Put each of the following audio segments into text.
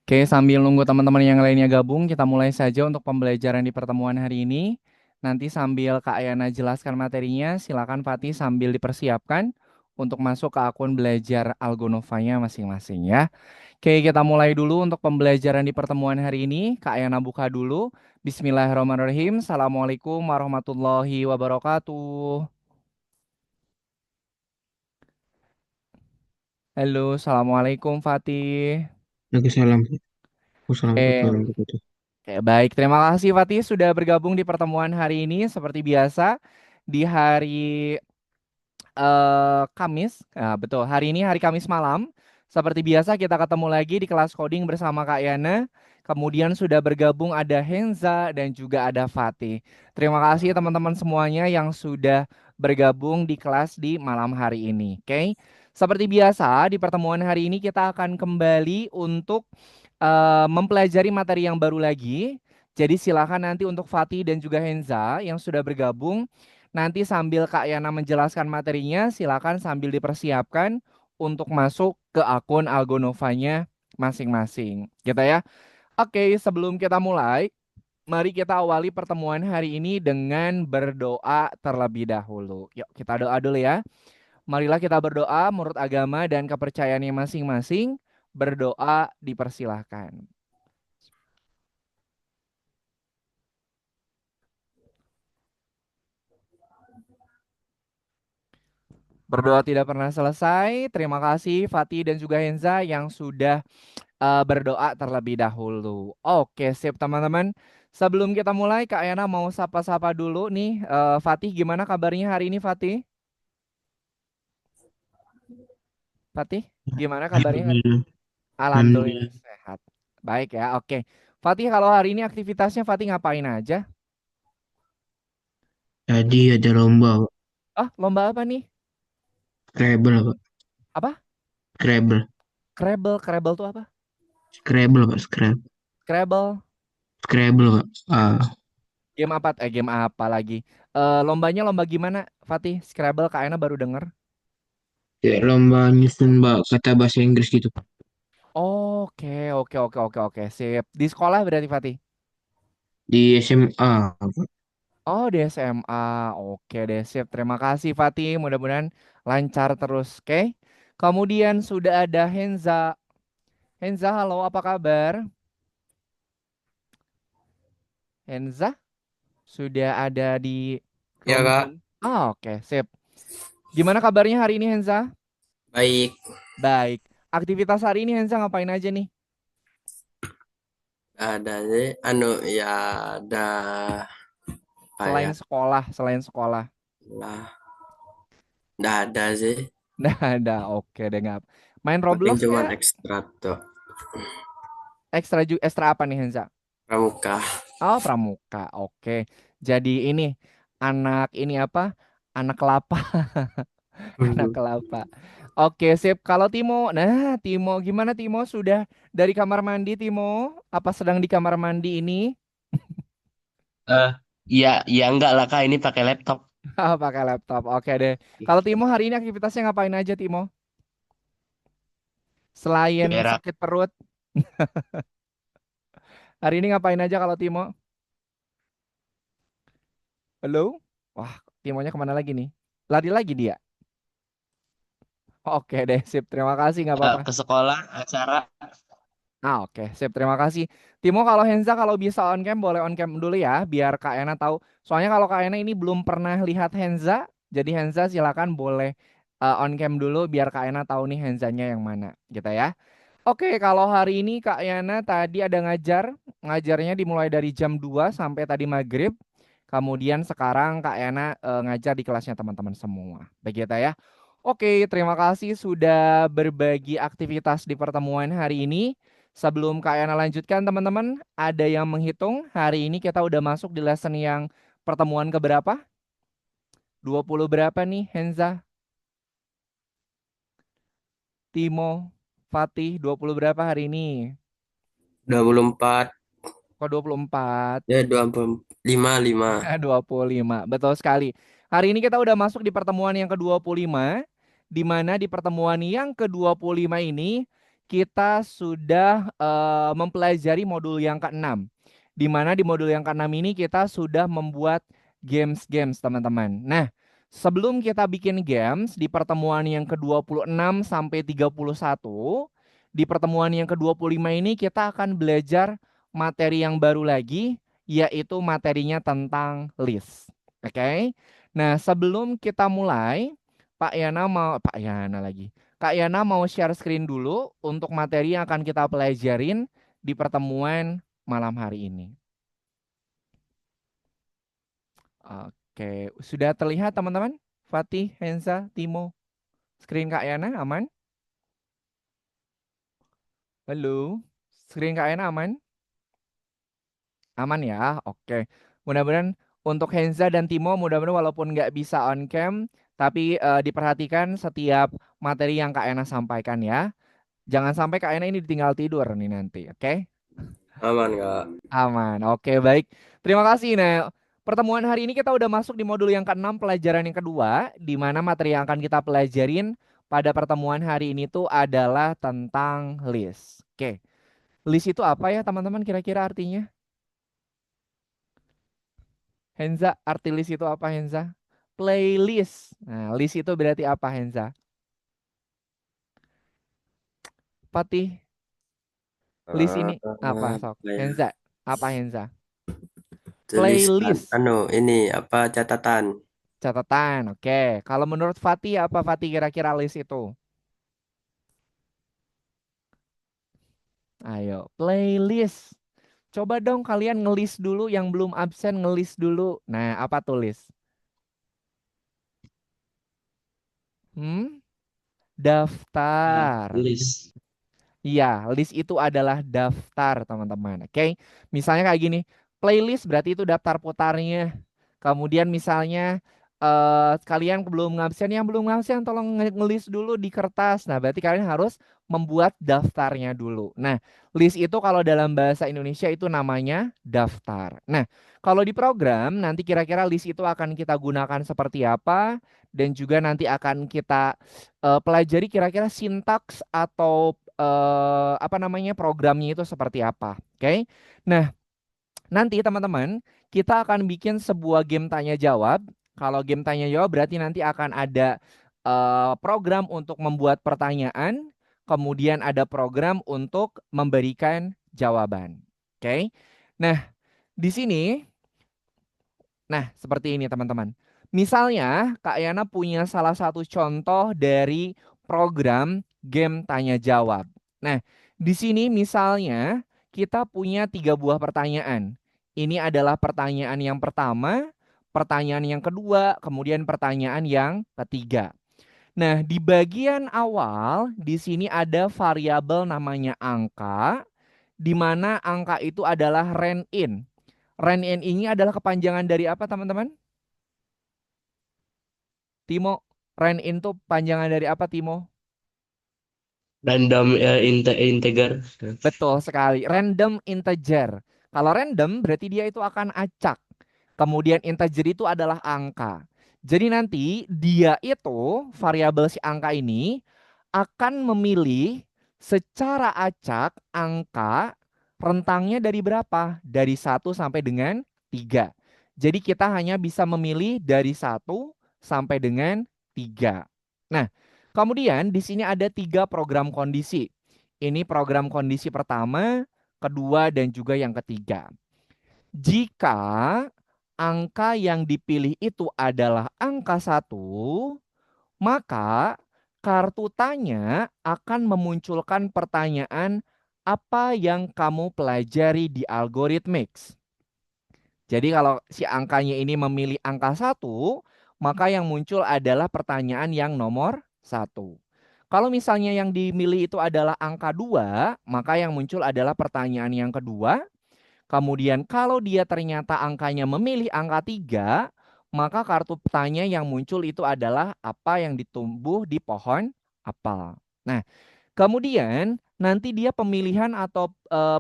Oke, sambil nunggu teman-teman yang lainnya gabung, kita mulai saja untuk pembelajaran di pertemuan hari ini. Nanti sambil Kak Ayana jelaskan materinya, silakan Fatih sambil dipersiapkan untuk masuk ke akun belajar Algonovanya masing-masing ya. Oke, kita mulai dulu untuk pembelajaran di pertemuan hari ini. Kak Ayana buka dulu. Bismillahirrahmanirrahim. Assalamualaikum warahmatullahi wabarakatuh. Halo, Assalamualaikum Fatih. Waalaikumsalam. Waalaikumsalam Oke, warahmatullahi wabarakatuh. Oke, baik. Terima kasih Fatih sudah bergabung di pertemuan hari ini. Seperti biasa, di hari Kamis. Nah, betul, hari ini hari Kamis malam. Seperti biasa kita ketemu lagi di kelas coding bersama Kak Yana. Kemudian sudah bergabung ada Henza dan juga ada Fatih. Terima kasih teman-teman semuanya yang sudah bergabung di kelas di malam hari ini. Oke. Seperti biasa di pertemuan hari ini kita akan kembali untuk mempelajari materi yang baru lagi. Jadi silakan nanti untuk Fatih dan juga Henza yang sudah bergabung. Nanti sambil Kak Yana menjelaskan materinya, silakan sambil dipersiapkan untuk masuk ke akun Algonovanya masing-masing. Gitu ya. Oke, sebelum kita mulai, mari kita awali pertemuan hari ini dengan berdoa terlebih dahulu. Yuk, kita doa dulu ya. Marilah kita berdoa menurut agama dan kepercayaannya masing-masing. Berdoa dipersilahkan. Berdoa tidak pernah selesai. Terima kasih Fatih dan juga Henza yang sudah berdoa terlebih dahulu. Oke, sip teman-teman. Sebelum kita mulai, Kak Yana mau sapa-sapa dulu nih. Fatih, gimana kabarnya hari ini Fatih? Fatih, gimana kabarnya hari? Alhamdulillah. Alhamdulillah Alhamdulillah. sehat. Baik ya, oke. Fatih, kalau hari ini aktivitasnya Fatih ngapain aja? Tadi ada lomba, Pak. Ah, lomba apa nih? Scrabble, Pak. Apa? Scrabble. Scrabble, Scrabble tuh apa? Scrabble, Pak. Scrabble. Scrabble. Scrabble, Pak. Game apa lagi? Lombanya lomba gimana, Fatih? Scrabble, Kak Yana baru denger. Ya, lomba nyusun, Pak, kata bahasa Inggris gitu. Oke, oke, oke, oke, oke, sip. Di sekolah berarti Fatih? Di SMA, Pak. Oh, di SMA. Oke deh, sip. Terima kasih Fatih. Mudah-mudahan lancar terus, oke? Kemudian sudah ada Henza. Henza, halo, apa kabar? Henza sudah ada di Ya room Kak, Zoom. Ah, oke, sip. Gimana kabarnya hari ini Henza? baik. Baik. Aktivitas hari ini Henza ngapain aja nih? Ada sih, ya ada apa ya? Selain sekolah. Lah, nggak ada sih. Nah, ada. Oke deh, ngap. Main Paling Roblox cuma nggak? ekstra tuh, Ekstra apa nih Henza? pramuka. Oh, pramuka. Oke. Jadi ini ini apa? Anak kelapa, anak Mhm. kelapa. Oke, sip. Kalau Timo, nah Timo gimana Timo? Sudah dari kamar mandi Timo? Apa sedang di kamar mandi ini? Eh, ya, ya enggak lah Kak, ini pakai laptop. Ah, pakai laptop. Oke deh. Kalau Timo hari ini aktivitasnya ngapain aja Timo? Selain Berak. sakit perut, hari ini ngapain aja kalau Timo? Halo? Wah, Timonya kemana lagi nih? Lari lagi dia. Oke deh, sip. Terima kasih, nggak apa-apa. Ke sekolah, acara. Ah, oke, sip. Terima kasih. Timo, kalau Henza kalau bisa on cam boleh on cam dulu ya, biar Kak Ena tahu. Soalnya kalau Kak Ena ini belum pernah lihat Henza, jadi Henza silakan boleh on cam dulu biar Kak Ena tahu nih Henzanya yang mana, gitu ya. Oke, kalau hari ini Kak Yana tadi ada ngajarnya dimulai dari jam 2 sampai tadi maghrib. Kemudian sekarang Kak Yana ngajar di kelasnya teman-teman semua. Begitu ya. Oke, terima kasih sudah berbagi aktivitas di pertemuan hari ini. Sebelum Kak Yana lanjutkan teman-teman, ada yang menghitung hari ini kita udah masuk di lesson yang pertemuan keberapa? 20 berapa nih Henza, Timo, Fatih, 20 berapa hari ini? 24, Kok 24? ya 25, 5. 25, betul sekali. Hari ini kita udah masuk di pertemuan yang ke-25, di mana di pertemuan yang ke-25 ini kita sudah mempelajari modul yang ke-6. Di mana di modul yang ke-6 ini kita sudah membuat games-games, teman-teman. Nah, sebelum kita bikin games di pertemuan yang ke-26 sampai 31, di pertemuan yang ke-25 ini kita akan belajar materi yang baru lagi, yaitu materinya tentang list. Oke. Nah, sebelum kita mulai, Pak Yana lagi. Kak Yana mau share screen dulu untuk materi yang akan kita pelajarin di pertemuan malam hari ini. Oke, sudah terlihat teman-teman? Fatih, Hensa, Timo, screen Kak Yana aman? Halo, screen Kak Yana aman? Aman ya? Oke. Mudah-mudahan untuk Henza dan Timo, mudah-mudahan walaupun nggak bisa on cam, tapi diperhatikan setiap materi yang Kak Yana sampaikan ya. Jangan sampai Kak Yana ini ditinggal tidur nih nanti, oke? Aman, Kak. Aman. Oke, baik. Terima kasih. Nah, pertemuan hari ini kita udah masuk di modul yang ke-6, pelajaran yang kedua, di mana materi yang akan kita pelajarin pada pertemuan hari ini tuh adalah tentang list. Oke. List itu apa ya, teman-teman, kira-kira artinya? Henza, arti list itu apa, Henza? Playlist. Nah, list itu berarti apa, Henza? Patih, list ini apa, sok? Apa ya? Henza, apa Henza? Tulisan, Playlist. ini apa catatan? Catatan, oke. Kalau menurut Fatih, apa Fatih kira-kira list itu? Ayo, playlist. Coba dong kalian ngelis dulu yang belum absen, ngelis dulu. Nah, apa tulis? Hmm? Daftar. List. Iya, list itu adalah daftar, teman-teman. Oke, misalnya kayak gini, playlist berarti itu daftar putarnya. Kemudian misalnya kalian belum ngabsen, yang belum ngabsen tolong ngelis dulu di kertas. Nah, berarti kalian harus membuat daftarnya dulu. Nah, list itu kalau dalam bahasa Indonesia itu namanya daftar. Nah, kalau di program nanti kira-kira list itu akan kita gunakan seperti apa dan juga nanti akan kita pelajari kira-kira sintaks atau apa namanya programnya itu seperti apa. Oke. Nah, nanti teman-teman kita akan bikin sebuah game tanya jawab. Kalau game tanya jawab berarti nanti akan ada program untuk membuat pertanyaan, kemudian ada program untuk memberikan jawaban. Oke. Nah, di sini nah, seperti ini teman-teman. Misalnya, Kak Yana punya salah satu contoh dari program game tanya jawab. Nah, di sini misalnya kita punya 3 buah pertanyaan. Ini adalah pertanyaan yang pertama, pertanyaan yang kedua, kemudian pertanyaan yang ketiga. Nah, di bagian awal di sini ada variabel namanya angka, di mana angka itu adalah ran in. Ran in ini adalah kepanjangan dari apa, teman-teman? Timo, ran in itu panjangan dari apa, Timo? Random integer. Betul sekali, random integer. Kalau random berarti dia itu akan acak. Kemudian integer itu adalah angka. Jadi nanti dia itu, variabel si angka ini, akan memilih secara acak angka rentangnya dari berapa? Dari 1 sampai dengan 3. Jadi kita hanya bisa memilih dari 1 sampai dengan 3. Nah, kemudian di sini ada 3 program kondisi. Ini program kondisi pertama, kedua, dan juga yang ketiga. Jika angka yang dipilih itu adalah angka 1, maka kartu tanya akan memunculkan pertanyaan apa yang kamu pelajari di algorithmics. Jadi kalau si angkanya ini memilih angka 1, maka yang muncul adalah pertanyaan yang nomor 1. Kalau misalnya yang dimilih itu adalah angka 2, maka yang muncul adalah pertanyaan yang kedua. Kemudian kalau dia ternyata angkanya memilih angka 3, maka kartu tanya yang muncul itu adalah apa yang ditumbuh di pohon apel. Nah, kemudian nanti dia pemilihan atau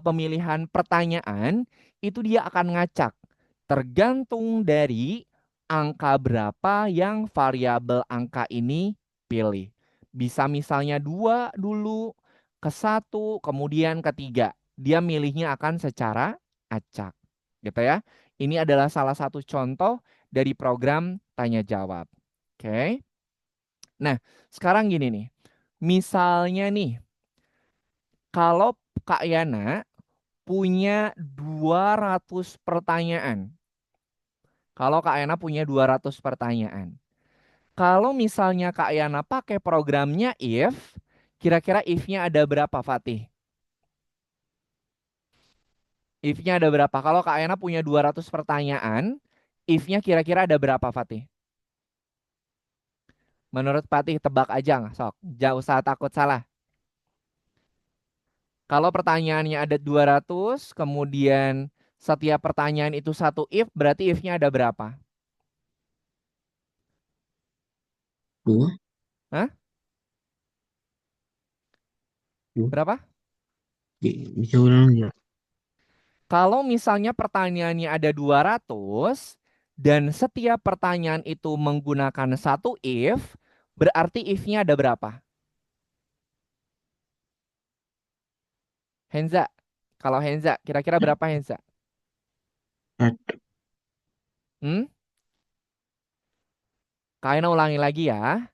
pemilihan pertanyaan itu dia akan ngacak tergantung dari angka berapa yang variabel angka ini pilih. Bisa misalnya 2 dulu ke 1, kemudian ke 3. Dia milihnya akan secara acak. Gitu ya. Ini adalah salah satu contoh dari program tanya jawab. Oke. Nah, sekarang gini nih. Misalnya nih, kalau Kak Yana punya 200 pertanyaan. Kalau Kak Yana punya 200 pertanyaan. Kalau misalnya Kak Yana pakai programnya if, kira-kira if-nya ada berapa, Fatih? If-nya ada berapa? Kalau Kak Yana punya 200 pertanyaan, if-nya kira-kira ada berapa, Fatih? Menurut Fatih, tebak aja, sok. Jangan usah takut salah. Kalau pertanyaannya ada 200, kemudian setiap pertanyaan itu satu if, berarti if-nya ada berapa? Dua. Hah? Dua. Berapa? Bisa ulang ya. Kalau misalnya pertanyaannya ada 200 dan setiap pertanyaan itu menggunakan satu if, berarti if-nya ada berapa? Henza, kalau Henza, kira-kira berapa Henza? Satu. Hmm? Kak Aina ulangi lagi ya.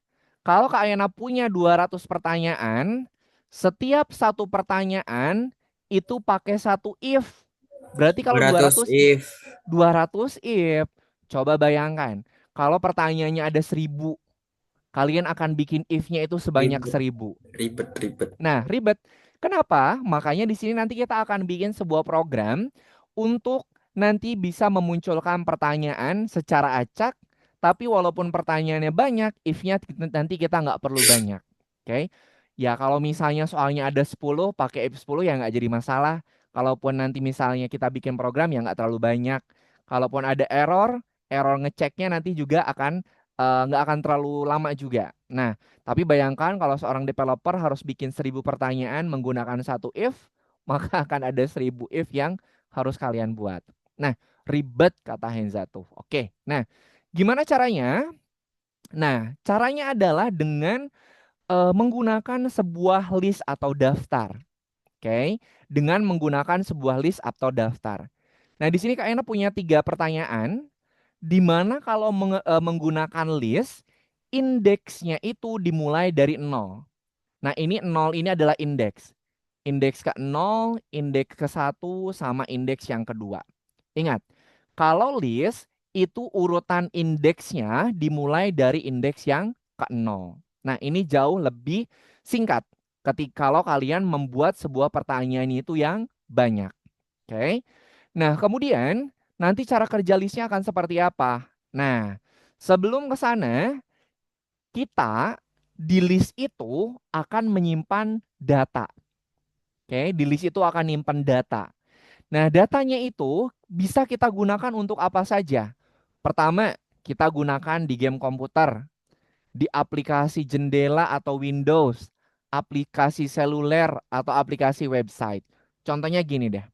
Kalau Kak Aina punya 200 pertanyaan, setiap satu pertanyaan itu pakai satu if. Berarti kalau 200 if. 200 if. Coba bayangkan, kalau pertanyaannya ada 1000, kalian akan bikin if-nya itu sebanyak Ribet, 1000. ribet, ribet. Nah, ribet. Kenapa? Makanya di sini nanti kita akan bikin sebuah program untuk nanti bisa memunculkan pertanyaan secara acak, tapi walaupun pertanyaannya banyak, if-nya nanti kita nggak perlu banyak. Oke? Ya kalau misalnya soalnya ada 10, pakai if 10 ya nggak jadi masalah. Kalaupun nanti misalnya kita bikin program ya nggak terlalu banyak. Kalaupun ada error, error ngeceknya nanti juga akan nggak akan terlalu lama juga. Nah, tapi bayangkan kalau seorang developer harus bikin 1000 pertanyaan menggunakan satu if, maka akan ada 1000 if yang harus kalian buat. Nah, ribet kata Henza tuh. Oke, nah gimana caranya? Nah, caranya adalah dengan menggunakan sebuah list atau daftar. Oke, dengan menggunakan sebuah list atau daftar. Nah, di sini Kak Ena punya 3 pertanyaan, di mana kalau menggunakan list, indeksnya itu dimulai dari 0. Nah, ini 0 ini adalah indeks. Indeks ke-0, indeks ke-1, sama indeks yang kedua. Ingat, kalau list itu urutan indeksnya dimulai dari indeks yang ke-0. Nah, ini jauh lebih singkat ketika kalau kalian membuat sebuah pertanyaan itu yang banyak. Oke. Nah, kemudian nanti cara kerja listnya akan seperti apa? Nah, sebelum ke sana, kita di list itu akan menyimpan data. Oke, di list itu akan menyimpan data. Nah, datanya itu bisa kita gunakan untuk apa saja? Pertama, kita gunakan di game komputer, di aplikasi jendela atau Windows, aplikasi seluler atau aplikasi website. Contohnya gini deh.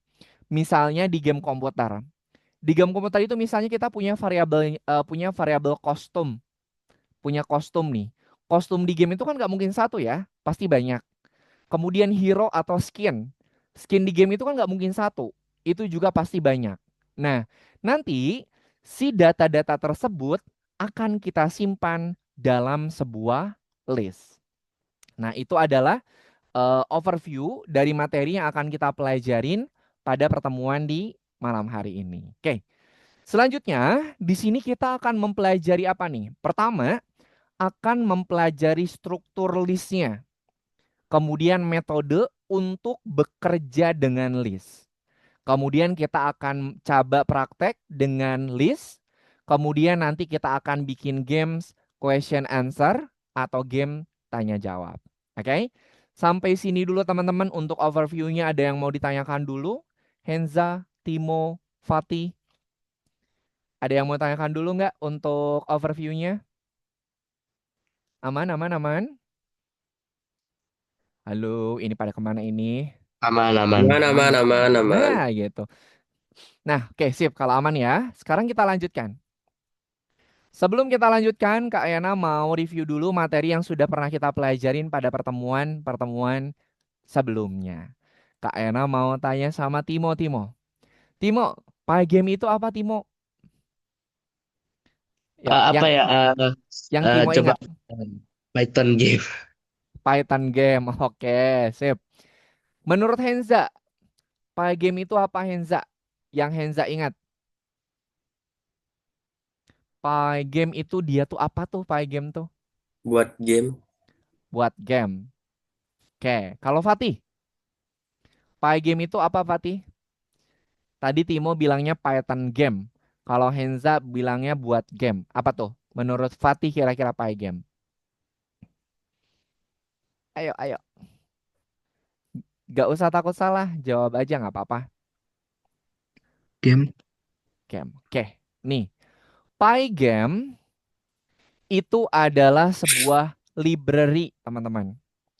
Misalnya di game komputer. Di game komputer itu misalnya kita punya variabel kostum, punya kostum nih. Kostum di game itu kan nggak mungkin satu ya, pasti banyak. Kemudian hero atau skin. Skin di game itu kan nggak mungkin satu. Itu juga pasti banyak. Nah, nanti si data-data tersebut akan kita simpan dalam sebuah list. Nah, itu adalah overview dari materi yang akan kita pelajarin pada pertemuan di malam hari ini. Oke. Selanjutnya, di sini kita akan mempelajari apa nih? Pertama, akan mempelajari struktur listnya. Kemudian metode untuk bekerja dengan list. Kemudian kita akan coba praktek dengan list. Kemudian nanti kita akan bikin games question answer atau game tanya jawab. Oke? Sampai sini dulu teman-teman untuk overview-nya. Ada yang mau ditanyakan dulu? Henza, Timo, Fatih. Ada yang mau tanyakan dulu nggak untuk overview-nya? Aman, aman, aman. Halo, ini pada kemana ini? Aman, aman. Aman, aman, aman, aman. Nah, gitu. Nah, oke, sip. Kalau aman ya, sekarang kita lanjutkan. Sebelum kita lanjutkan, Kak Ayana mau review dulu materi yang sudah pernah kita pelajarin pada pertemuan sebelumnya. Kak Ena mau tanya sama Timo. Timo, Pygame itu apa Timo? Ya, Apa ya? yang Timo Coba ingat. Python game. Python game. Oke, sip. Menurut Henza, Pygame itu apa Henza? Yang Henza ingat. Pygame itu dia tuh apa tuh Pygame tuh? Buat game. Buat game. Oke, kalau Fatih, Pygame itu apa Fatih? Tadi Timo bilangnya Python game. Kalau Henza bilangnya buat game. Apa tuh? Menurut Fatih kira-kira Pygame. Ayo. Gak usah takut salah. Jawab aja nggak apa-apa. Game. Game. Oke. Nih. Pygame itu adalah sebuah library, teman-teman.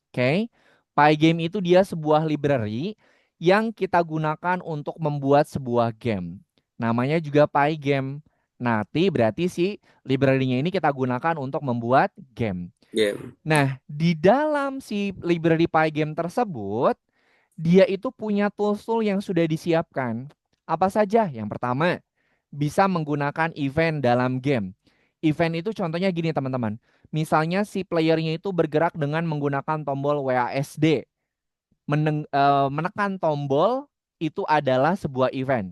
Oke. Pygame itu dia sebuah library yang kita gunakan untuk membuat sebuah game. Namanya juga Pygame. Nanti berarti si library-nya ini kita gunakan untuk membuat game. Game. Nah, di dalam si library Pygame tersebut, dia itu punya tool-tool yang sudah disiapkan. Apa saja? Yang pertama, bisa menggunakan event dalam game. Event itu contohnya gini teman-teman. Misalnya si playernya itu bergerak dengan menggunakan tombol WASD. Menekan tombol itu adalah sebuah event.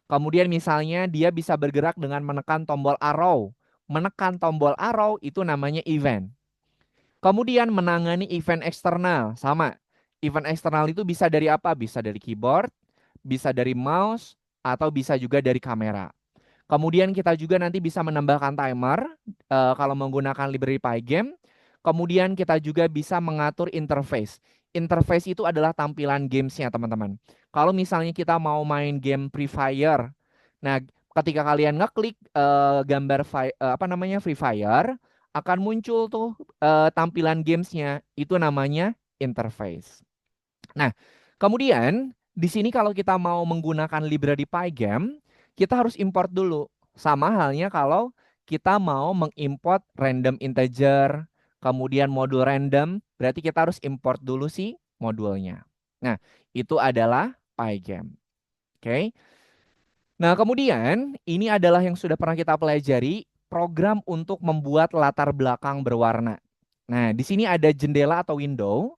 Kemudian misalnya dia bisa bergerak dengan menekan tombol arrow. Menekan tombol arrow itu namanya event. Kemudian menangani event eksternal, sama. Event eksternal itu bisa dari apa? Bisa dari keyboard, bisa dari mouse, atau bisa juga dari kamera. Kemudian kita juga nanti bisa menambahkan timer kalau menggunakan library Pygame. Kemudian kita juga bisa mengatur interface. Interface itu adalah tampilan gamesnya teman-teman. Kalau misalnya kita mau main game Free Fire, nah ketika kalian ngeklik gambar apa namanya Free Fire, akan muncul tuh tampilan gamesnya. Itu namanya interface. Nah, kemudian di sini kalau kita mau menggunakan library Pygame, kita harus import dulu. Sama halnya kalau kita mau mengimport random integer, kemudian modul random, berarti kita harus import dulu si modulnya. Nah, itu adalah Pygame. Oke. Nah, kemudian ini adalah yang sudah pernah kita pelajari, program untuk membuat latar belakang berwarna. Nah, di sini ada jendela atau window.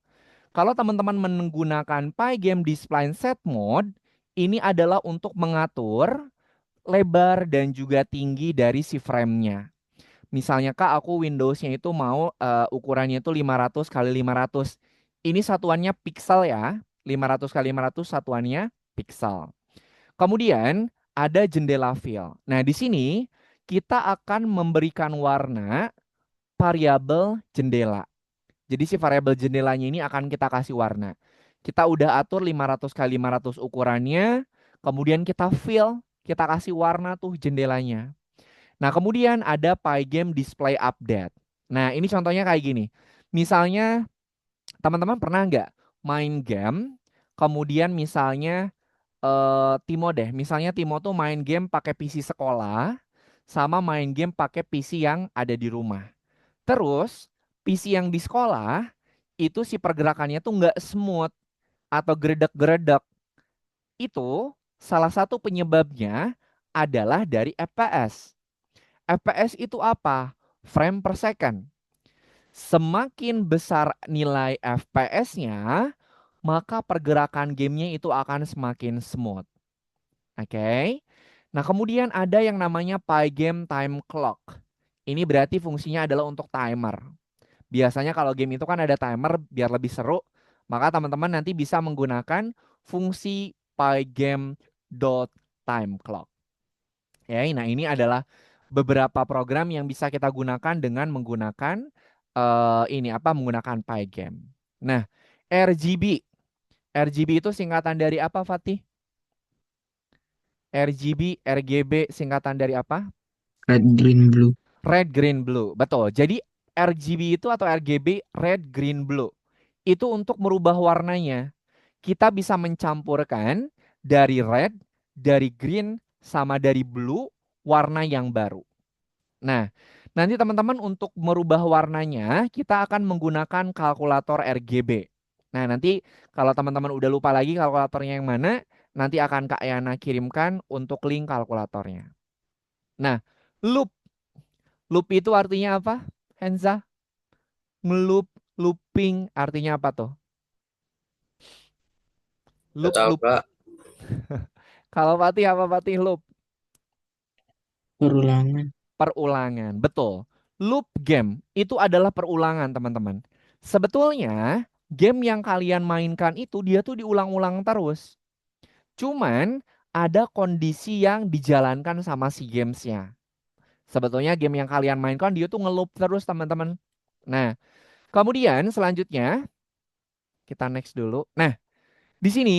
Kalau teman-teman menggunakan Pygame Display Set Mode, ini adalah untuk mengatur lebar dan juga tinggi dari si frame-nya. Misalnya Kak, aku Windows-nya itu mau ukurannya itu 500 kali 500. Ini satuannya pixel ya. 500 kali 500 satuannya pixel. Kemudian ada jendela fill. Nah, di sini kita akan memberikan warna variabel jendela. Jadi si variabel jendelanya ini akan kita kasih warna. Kita udah atur 500 kali 500 ukurannya, kemudian kita fill, kita kasih warna tuh jendelanya. Nah, kemudian ada Pygame Display Update. Nah, ini contohnya kayak gini. Misalnya teman-teman pernah nggak main game, kemudian misalnya Timo deh, misalnya Timo tuh main game pakai PC sekolah, sama main game pakai PC yang ada di rumah. Terus PC yang di sekolah itu si pergerakannya tuh nggak smooth atau geredek-geredek. Itu salah satu penyebabnya adalah dari FPS. FPS itu apa? Frame per second. Semakin besar nilai FPS-nya, maka pergerakan gamenya itu akan semakin smooth. Oke. Nah, kemudian ada yang namanya Pygame Time Clock. Ini berarti fungsinya adalah untuk timer. Biasanya kalau game itu kan ada timer biar lebih seru, maka teman-teman nanti bisa menggunakan fungsi pygame.timeclock. Ya, nah ini adalah beberapa program yang bisa kita gunakan dengan menggunakan ini apa menggunakan Pygame. Nah, RGB. RGB itu singkatan dari apa, Fatih? RGB singkatan dari apa? Red, green, blue. Red, green, blue. Betul. Jadi RGB itu atau RGB red, green, blue. Itu untuk merubah warnanya. Kita bisa mencampurkan dari red, dari green, sama dari blue, warna yang baru. Nah, nanti teman-teman untuk merubah warnanya, kita akan menggunakan kalkulator RGB. Nah, nanti kalau teman-teman udah lupa lagi kalkulatornya yang mana, nanti akan Kak Yana kirimkan untuk link kalkulatornya. Nah, loop. Loop itu artinya apa, Henza? Ngeloop, looping artinya apa tuh? Gak Loop, tahu loop. Kak. Kalau Fatih apa Fatih? Loop. Perulangan. Perulangan, betul. Loop game itu adalah perulangan, teman-teman. Sebetulnya game yang kalian mainkan itu dia tuh diulang-ulang terus. Cuman ada kondisi yang dijalankan sama si gamesnya. Sebetulnya game yang kalian mainkan dia tuh ngeloop terus, teman-teman. Nah, kemudian selanjutnya kita next dulu. Nah, di sini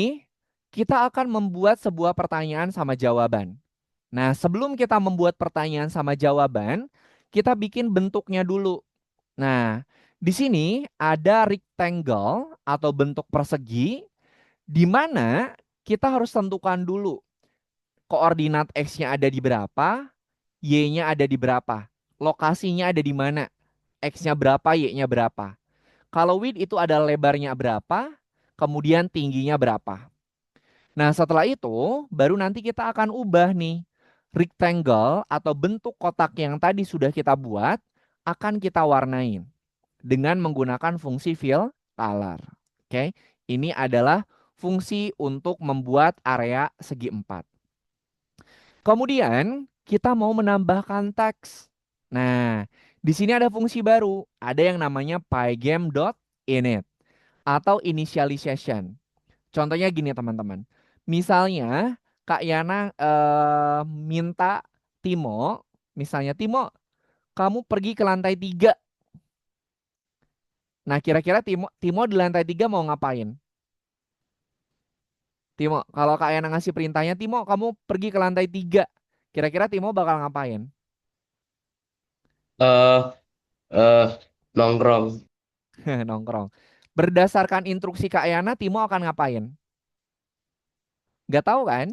kita akan membuat sebuah pertanyaan sama jawaban. Nah, sebelum kita membuat pertanyaan sama jawaban, kita bikin bentuknya dulu. Nah, di sini ada rectangle atau bentuk persegi di mana kita harus tentukan dulu koordinat X-nya ada di berapa, Y-nya ada di berapa, lokasinya ada di mana, X-nya berapa, Y-nya berapa. Kalau width itu ada lebarnya berapa, kemudian tingginya berapa. Nah, setelah itu baru nanti kita akan ubah nih rectangle atau bentuk kotak yang tadi sudah kita buat akan kita warnain dengan menggunakan fungsi fill color. Oke, ini adalah fungsi untuk membuat area segi empat. Kemudian kita mau menambahkan teks. Nah, di sini ada fungsi baru, ada yang namanya pygame.init atau initialization. Contohnya gini teman-teman. Misalnya Kak Yana minta Timo, misalnya Timo, kamu pergi ke lantai 3. Nah, kira-kira Timo di lantai 3 mau ngapain? Timo, kalau Kak Yana ngasih perintahnya, Timo, kamu pergi ke lantai 3. Kira-kira Timo bakal ngapain? eh eh nongkrong. Nongkrong. Berdasarkan instruksi Kak Yana, Timo akan ngapain? Gak tahu kan?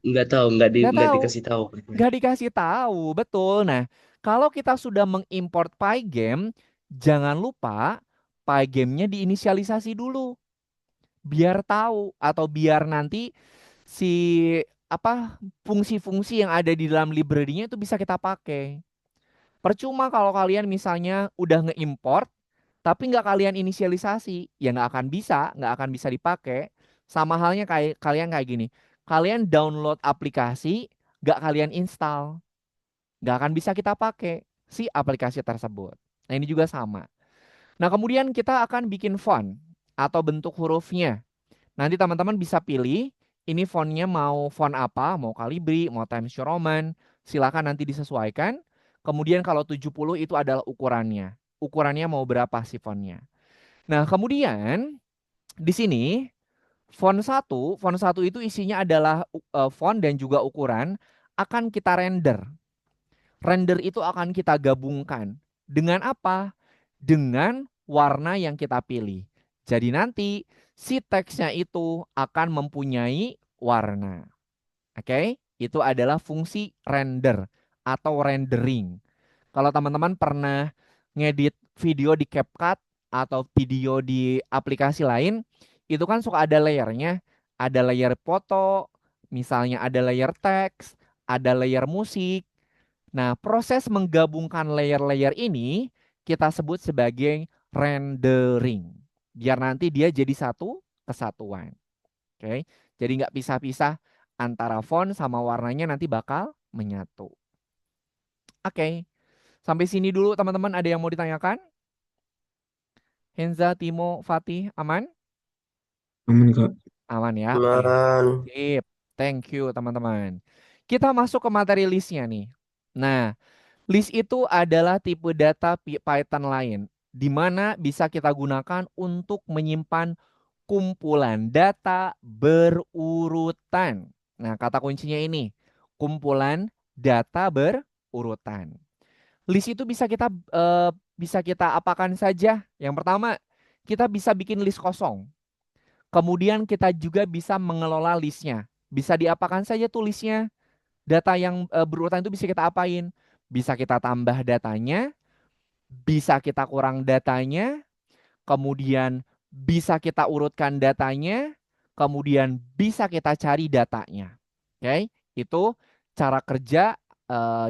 Nggak tahu, Gak nggak tahu. dikasih tahu. Gak dikasih tahu, betul. Nah, kalau kita sudah mengimport Pygame, jangan lupa Pygame-nya diinisialisasi dulu, biar tahu atau biar nanti si apa fungsi-fungsi yang ada di dalam library-nya itu bisa kita pakai. Percuma kalau kalian misalnya udah ngeimport, tapi nggak kalian inisialisasi, ya nggak akan bisa dipakai. Sama halnya kayak kalian kayak gini, kalian download aplikasi, nggak kalian install, nggak akan bisa kita pakai si aplikasi tersebut. Nah, ini juga sama. Nah, kemudian kita akan bikin font atau bentuk hurufnya. Nanti teman-teman bisa pilih ini fontnya mau font apa, mau Calibri, mau Times New Roman, silakan nanti disesuaikan. Kemudian kalau 70 itu adalah ukurannya. Ukurannya mau berapa sih fontnya. Nah, kemudian di sini font satu itu isinya adalah font dan juga ukuran akan kita render. Render itu akan kita gabungkan dengan apa? Dengan warna yang kita pilih. Jadi nanti si teksnya itu akan mempunyai warna. Oke, itu adalah fungsi render atau rendering. Kalau teman-teman pernah ngedit video di CapCut atau video di aplikasi lain, itu kan suka ada layernya. Ada layer foto, misalnya ada layer teks, ada layer musik. Nah, proses menggabungkan layer-layer ini kita sebut sebagai rendering. Biar nanti dia jadi satu kesatuan. Oke, jadi nggak pisah-pisah antara font sama warnanya nanti bakal menyatu. Oke, sampai sini dulu teman-teman. Ada yang mau ditanyakan? Henza, Timo, Fatih, aman? Aman, Kak. Aman ya, oke. Aman. Sip, thank you teman-teman. Kita masuk ke materi listnya nih. Nah, list itu adalah tipe data Python lain, di mana bisa kita gunakan untuk menyimpan kumpulan data berurutan. Nah, kata kuncinya ini, kumpulan data berurutan. List itu bisa kita apakan saja. Yang pertama, kita bisa bikin list kosong. Kemudian kita juga bisa mengelola listnya. Bisa diapakan saja tuh listnya. Data yang berurutan itu bisa kita apain? Bisa kita tambah datanya, bisa kita kurang datanya, kemudian bisa kita urutkan datanya, kemudian bisa kita cari datanya. Oke, itu cara kerja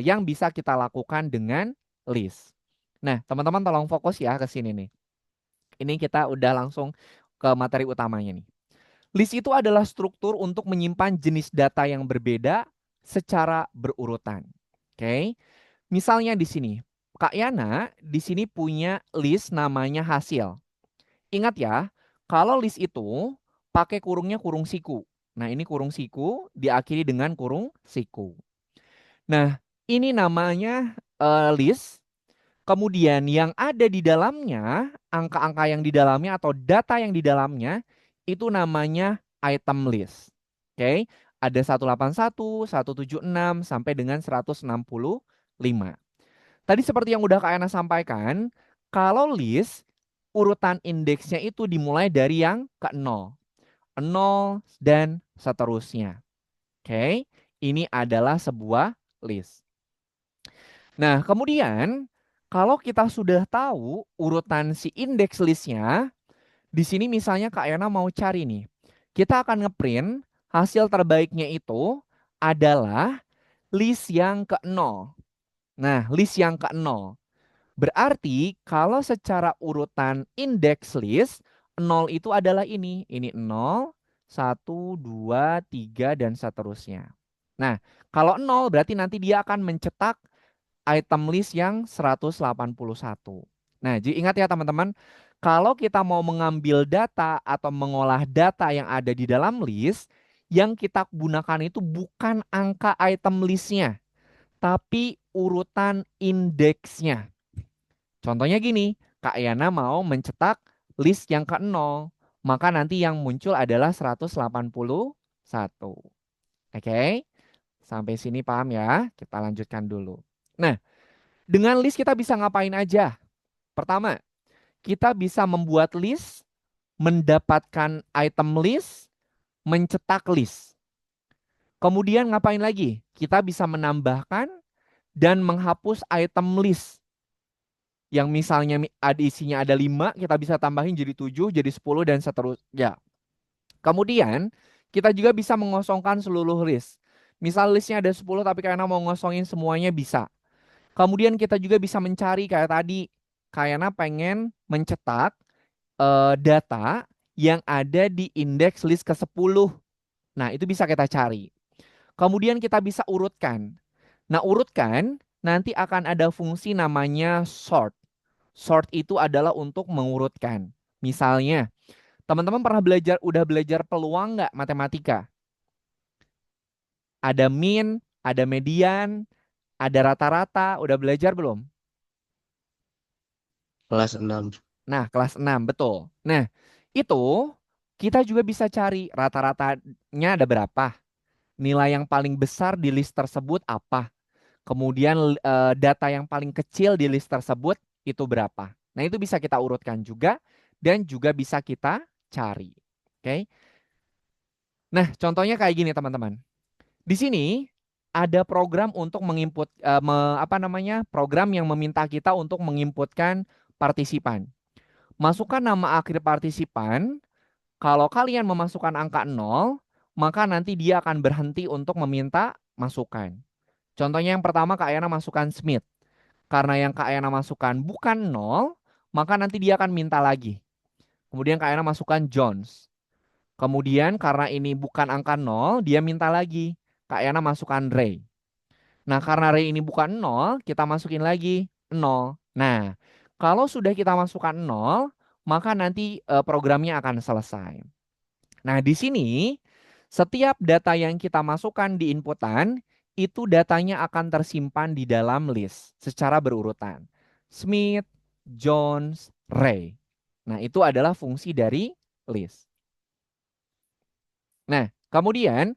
yang bisa kita lakukan dengan list. Nah, teman-teman tolong fokus ya ke sini nih. Ini kita udah langsung ke materi utamanya nih. List itu adalah struktur untuk menyimpan jenis data yang berbeda secara berurutan. Oke. Misalnya di sini, Kak Yana di sini punya list namanya hasil. Ingat ya, kalau list itu pakai kurungnya kurung siku. Nah, ini kurung siku diakhiri dengan kurung siku. Nah, ini namanya list. Kemudian yang ada di dalamnya, angka-angka yang di dalamnya atau data yang di dalamnya itu namanya item list. Oke, ada 181, 176 sampai dengan 165. Tadi seperti yang udah Kak Ana sampaikan, kalau list urutan indeksnya itu dimulai dari yang ke 0. 0 dan seterusnya. Oke, ini adalah sebuah list. Nah, kemudian kalau kita sudah tahu urutan si indeks listnya, di sini misalnya Kak Yana mau cari nih. Kita akan ngeprint hasil terbaiknya itu adalah list yang ke-0. Nah, list yang ke-0. Berarti kalau secara urutan indeks list, 0 itu adalah ini. Ini 0, 1, 2, 3, dan seterusnya. Nah, kalau 0 berarti nanti dia akan mencetak item list yang 181. Nah, jadi ingat ya teman-teman, kalau kita mau mengambil data atau mengolah data yang ada di dalam list, yang kita gunakan itu bukan angka item listnya, tapi urutan indeksnya. Contohnya gini, Kak Yana mau mencetak list yang ke-0, maka nanti yang muncul adalah 181. Oke, sampai sini paham ya? Kita lanjutkan dulu. Nah, dengan list kita bisa ngapain aja? Pertama, kita bisa membuat list, mendapatkan item list, mencetak list. Kemudian ngapain lagi? Kita bisa menambahkan dan menghapus item list. Yang misalnya ada isinya ada 5, kita bisa tambahin jadi 7, jadi 10, dan seterusnya. Kemudian, kita juga bisa mengosongkan seluruh list. Misal listnya ada 10, tapi karena mau ngosongin semuanya bisa. Kemudian kita juga bisa mencari kayak tadi, kayaknya pengen mencetak data yang ada di indeks list ke-10. Nah, itu bisa kita cari. Kemudian kita bisa urutkan. Nah, urutkan nanti akan ada fungsi namanya sort. Sort itu adalah untuk mengurutkan. Misalnya, teman-teman udah belajar peluang nggak matematika? Ada min, ada median, ada rata-rata, udah belajar belum? Kelas 6. Nah, kelas 6, betul. Nah, itu kita juga bisa cari rata-ratanya ada berapa. Nilai yang paling besar di list tersebut apa. Kemudian data yang paling kecil di list tersebut itu berapa. Nah, itu bisa kita urutkan juga dan juga bisa kita cari. Oke. Nah, contohnya kayak gini teman-teman. Di sini ada program untuk menginput program yang meminta kita untuk menginputkan partisipan. Masukkan nama akhir partisipan. Kalau kalian memasukkan angka 0, maka nanti dia akan berhenti untuk meminta masukan. Contohnya yang pertama Kak Ayana masukkan Smith. Karena yang Kak Ayana masukkan bukan 0, maka nanti dia akan minta lagi. Kemudian Kak Ayana masukkan Jones. Kemudian karena ini bukan angka 0, dia minta lagi. Kak Ayana masukkan Ray. Nah, karena Ray ini bukan 0, kita masukin lagi 0. Nah, kalau sudah kita masukkan 0, maka nanti programnya akan selesai. Nah, di sini setiap data yang kita masukkan di inputan, itu datanya akan tersimpan di dalam list secara berurutan. Smith, Jones, Ray. Nah, itu adalah fungsi dari list. Nah, kemudian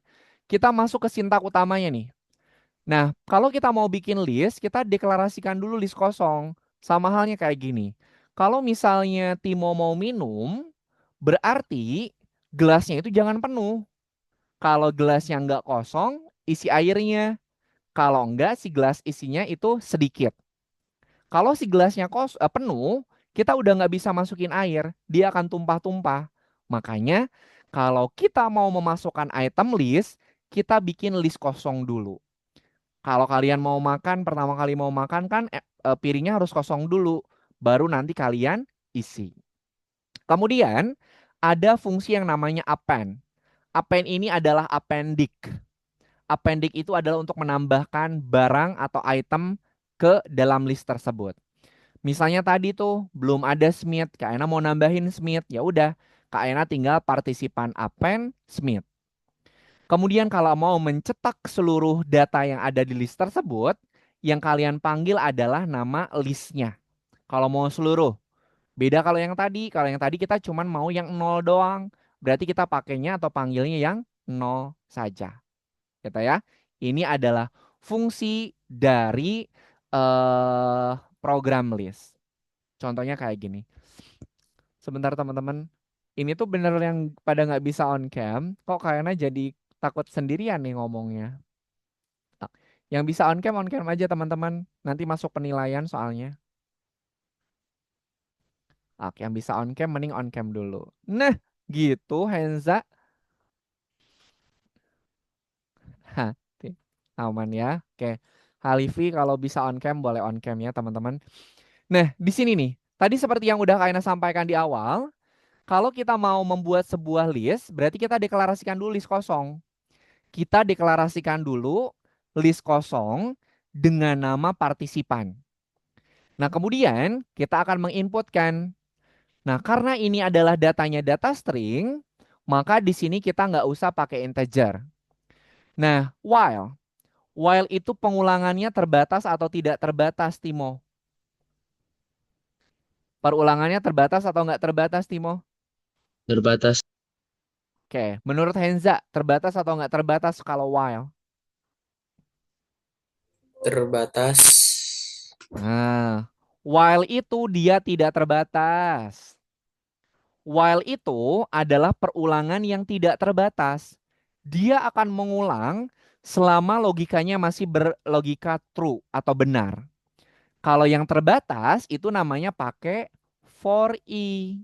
kita masuk ke sintak utamanya nih. Nah, kalau kita mau bikin list, kita deklarasikan dulu list kosong. Sama halnya kayak gini. Kalau misalnya Timo mau minum, berarti gelasnya itu jangan penuh. Kalau gelasnya nggak kosong, isi airnya. Kalau enggak, si gelas isinya itu sedikit. Kalau si gelasnya penuh, kita udah nggak bisa masukin air, dia akan tumpah-tumpah. Makanya kalau kita mau memasukkan item list, kita bikin list kosong dulu. Kalau kalian mau makan, pertama kali mau makan kan piringnya harus kosong dulu, baru nanti kalian isi. Kemudian ada fungsi yang namanya append. Append ini adalah appendix. Appendix itu adalah untuk menambahkan barang atau item ke dalam list tersebut. Misalnya tadi tuh belum ada Smith, Kak Ena mau nambahin Smith, ya udah Kak Ena tinggal partisipan append Smith. Kemudian kalau mau mencetak seluruh data yang ada di list tersebut, yang kalian panggil adalah nama listnya. Kalau mau seluruh, beda kalau yang tadi kita cuman mau yang 0 doang. Berarti kita pakainya atau panggilnya yang 0 saja. Gitu ya. Ini adalah fungsi dari program list. Contohnya kayak gini. Sebentar teman-teman. Ini tuh bener yang pada nggak bisa on cam. Kok kayaknya jadi takut sendirian nih ngomongnya. Yang bisa on cam aja teman-teman. Nanti masuk penilaian soalnya. Oke, yang bisa on cam mending on cam dulu. Nah, gitu Henza. Hah, aman ya. Oke. Halifi kalau bisa on cam boleh on cam ya teman-teman. Nah, di sini nih. Tadi seperti yang udah Kaina sampaikan di awal, kalau kita mau membuat sebuah list, berarti kita deklarasikan dulu list kosong. Kita deklarasikan dulu list kosong dengan nama partisipan. Nah, kemudian kita akan menginputkan. Nah, karena ini adalah datanya data string, maka di sini kita nggak usah pakai integer. Nah, while. While itu pengulangannya terbatas atau tidak terbatas, Timo? Perulangannya terbatas atau nggak terbatas, Timo? Terbatas. Oke, menurut Henza, terbatas atau nggak terbatas kalau while? Terbatas. Nah, while itu dia tidak terbatas. While itu adalah perulangan yang tidak terbatas. Dia akan mengulang selama logikanya masih berlogika true atau benar. Kalau yang terbatas itu namanya pakai for i.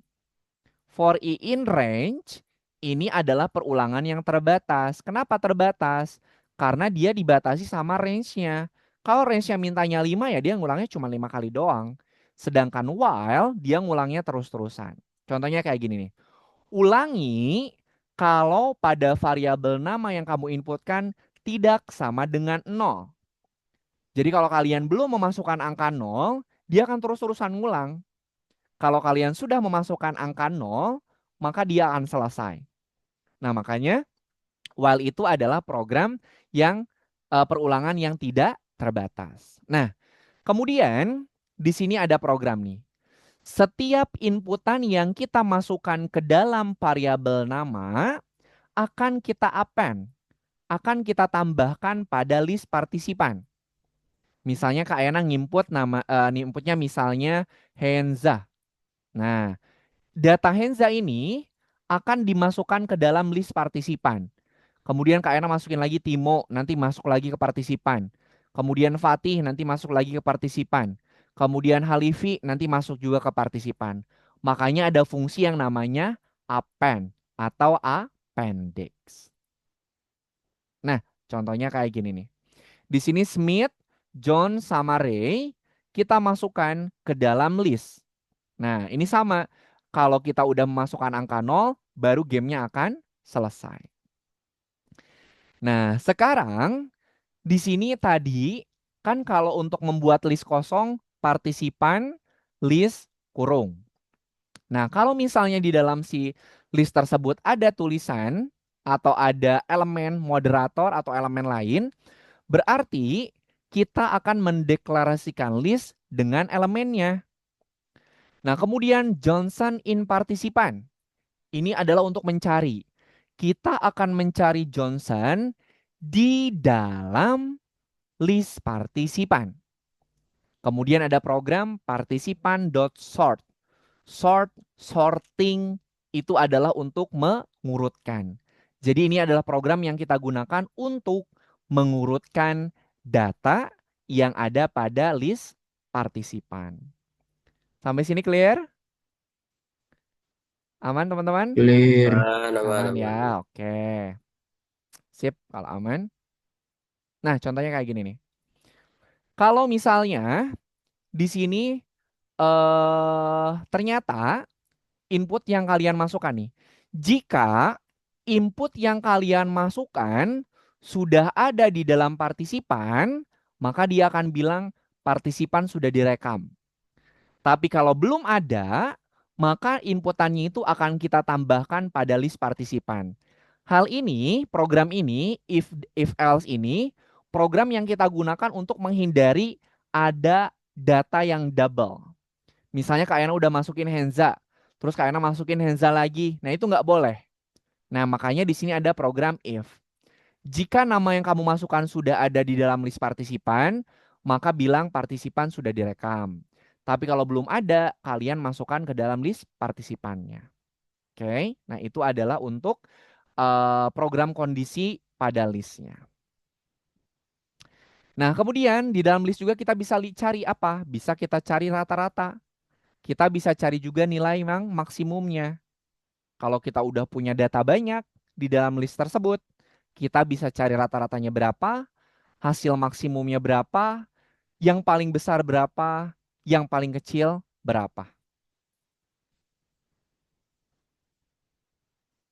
For i in range ini adalah perulangan yang terbatas. Kenapa terbatas? Karena dia dibatasi sama range-nya. Kalau range-nya mintanya 5 ya dia ngulangnya cuma 5 kali doang. Sedangkan while dia ngulangnya terus-terusan. Contohnya kayak gini nih. Ulangi kalau pada variabel nama yang kamu inputkan tidak sama dengan 0. Jadi kalau kalian belum memasukkan angka 0, dia akan terus-terusan ngulang. Kalau kalian sudah memasukkan angka 0, maka dia akan selesai. Nah, makanya while itu adalah program yang perulangan yang tidak terbatas. Nah, kemudian di sini ada program nih. Setiap inputan yang kita masukkan ke dalam variabel nama akan kita append, akan kita tambahkan pada list partisipan. Misalnya Kak Ayana nginput inputnya misalnya Henza. Nah, data Henza ini akan dimasukkan ke dalam list partisipan. Kemudian Kak Ayana masukin lagi Timo, nanti masuk lagi ke partisipan. Kemudian Fatih nanti masuk lagi ke partisipan. Kemudian Halifi nanti masuk juga ke partisipan. Makanya ada fungsi yang namanya append atau appendix. Nah, contohnya kayak gini nih. Di sini Smith, John, sama Ray kita masukkan ke dalam list. Nah, ini sama. Kalau kita udah memasukkan angka 0, baru gamenya akan selesai. Nah, sekarang di sini tadi kan kalau untuk membuat list kosong, partisipan, list, kurung. Nah, kalau misalnya di dalam si list tersebut ada tulisan atau ada elemen moderator atau elemen lain, berarti kita akan mendeklarasikan list dengan elemennya. Nah, kemudian Johnson in partisipan. Ini adalah untuk mencari. Kita akan mencari Johnson di dalam list partisipan. Kemudian ada program partisipan.sort. Sort, sorting itu adalah untuk mengurutkan. Jadi ini adalah program yang kita gunakan untuk mengurutkan data yang ada pada list partisipan. Sampai sini clear? Aman teman-teman? Clear. Aman, aman, Aman aman. ya, oke. Sip, kalau aman. Nah, contohnya kayak gini nih. Kalau misalnya di sini ternyata input yang kalian masukkan nih. Jika input yang kalian masukkan sudah ada di dalam partisipan, maka dia akan bilang partisipan sudah direkam. Tapi kalau belum ada, maka inputannya itu akan kita tambahkan pada list partisipan. Hal ini, program ini, if else ini, program yang kita gunakan untuk menghindari ada data yang double. Misalnya Kak Yana udah masukin Henza, terus Kak Yana masukin Henza lagi. Nah, itu nggak boleh. Nah, makanya di sini ada program if. Jika nama yang kamu masukkan sudah ada di dalam list partisipan, maka bilang partisipan sudah direkam. Tapi kalau belum ada, kalian masukkan ke dalam list partisipannya. Oke, nah itu adalah untuk program kondisi pada listnya. Nah, kemudian di dalam list juga kita bisa cari apa? Bisa kita cari rata-rata. Kita bisa cari juga nilai maksimumnya. Kalau kita udah punya data banyak di dalam list tersebut, kita bisa cari rata-ratanya berapa, hasil maksimumnya berapa, yang paling besar berapa, yang paling kecil berapa.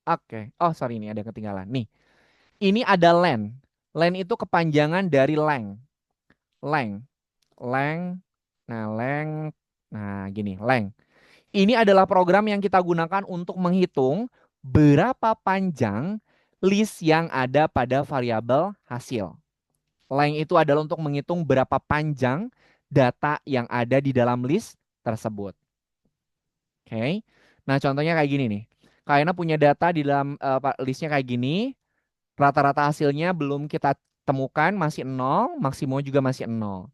Oke, oh sorry ini ada ketinggalan. Nih, ini ada len. Len itu kepanjangan dari length. Length, length, nah gini, length. Ini adalah program yang kita gunakan untuk menghitung berapa panjang list yang ada pada variabel hasil. Length itu adalah untuk menghitung berapa panjang data yang ada di dalam list tersebut. Oke. Nah, contohnya kayak gini nih. Kayaknya punya data di dalam listnya kayak gini. Rata-rata hasilnya belum kita temukan, masih 0, maksimum juga masih 0.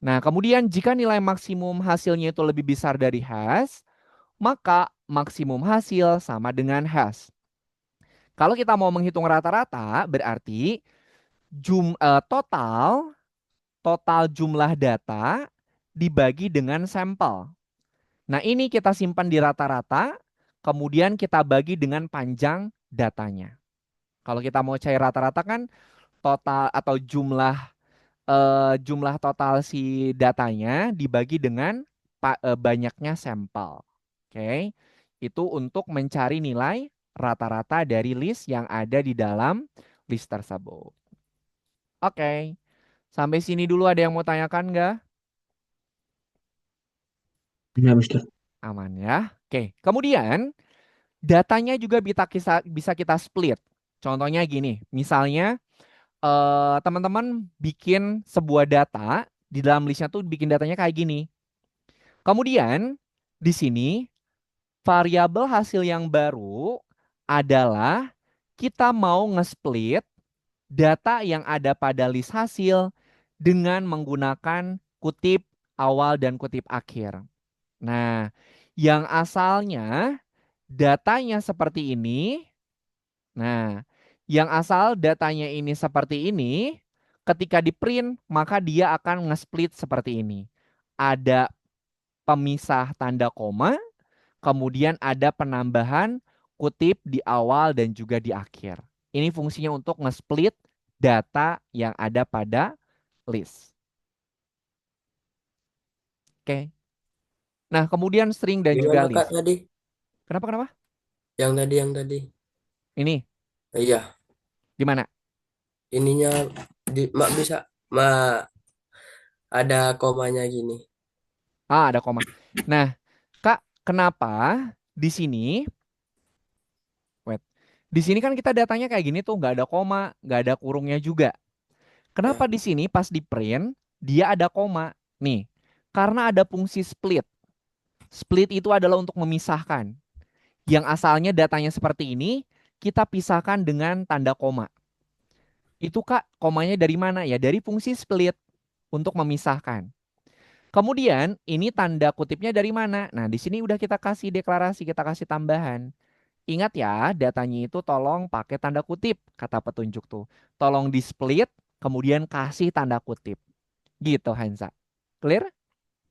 Nah, kemudian jika nilai maksimum hasilnya itu lebih besar dari hash, maka maksimum hasil sama dengan hash. Kalau kita mau menghitung rata-rata, berarti total jumlah data dibagi dengan sampel. Nah, ini kita simpan di rata-rata, kemudian kita bagi dengan panjang datanya. Kalau kita mau cari rata-rata kan total atau jumlah total si datanya dibagi dengan banyaknya sampel. Oke. Itu untuk mencari nilai rata-rata dari list yang ada di dalam list tersebut. Oke. Sampai sini dulu ada yang mau tanyakan nggak? Ya, Mister. Aman ya. Oke. Kemudian datanya juga bisa kita split. Contohnya gini, misalnya teman-teman bikin sebuah data, di dalam listnya tuh bikin datanya kayak gini. Kemudian di sini variabel hasil yang baru adalah kita mau nge-split data yang ada pada list hasil dengan menggunakan kutip awal dan kutip akhir. Nah, yang asalnya datanya seperti ini. Nah, yang asal datanya ini seperti ini, ketika di print maka dia akan nge-split seperti ini. Ada pemisah tanda koma, kemudian ada penambahan kutip di awal dan juga di akhir. Ini fungsinya untuk nge-split data yang ada pada list. Oke. Nah, kemudian string dan juga Gimana Kak list. tadi? Kenapa? Yang tadi. Ini Iya, gimana? ininya Mak bisa, Mak ada komanya gini. Ah, ada koma. Nah, Kak, kenapa di sini, wait, di sini kan kita datanya kayak gini tuh, nggak ada koma, nggak ada kurungnya juga. Kenapa Ya, di sini pas di print dia ada koma? Nih, karena ada fungsi split. Split itu adalah untuk memisahkan. Yang asalnya datanya seperti ini, kita pisahkan dengan tanda koma. Itu Kak, komanya dari mana? Ya dari fungsi split untuk memisahkan. Kemudian ini tanda kutipnya dari mana? Nah, di sini udah kita kasih deklarasi, kita kasih tambahan. Ingat ya, datanya itu tolong pakai tanda kutip, kata petunjuk tuh. Tolong di split, kemudian kasih tanda kutip. Gitu, Hansa. Clear?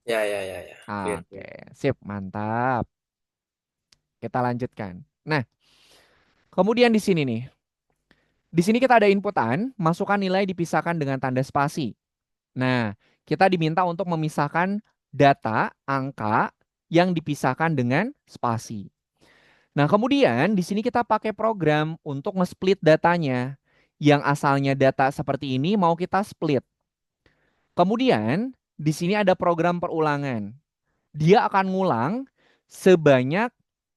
Ya, ya, ya, ya. Clear, Oke, clear. sip, mantap. Kita lanjutkan. Nah, kemudian di sini nih. Di sini kita ada inputan, masukkan nilai dipisahkan dengan tanda spasi. Nah, kita diminta untuk memisahkan data, angka yang dipisahkan dengan spasi. Nah, kemudian di sini kita pakai program untuk nge-split datanya. Yang asalnya data seperti ini mau kita split. Kemudian di sini ada program perulangan. Dia akan ngulang sebanyak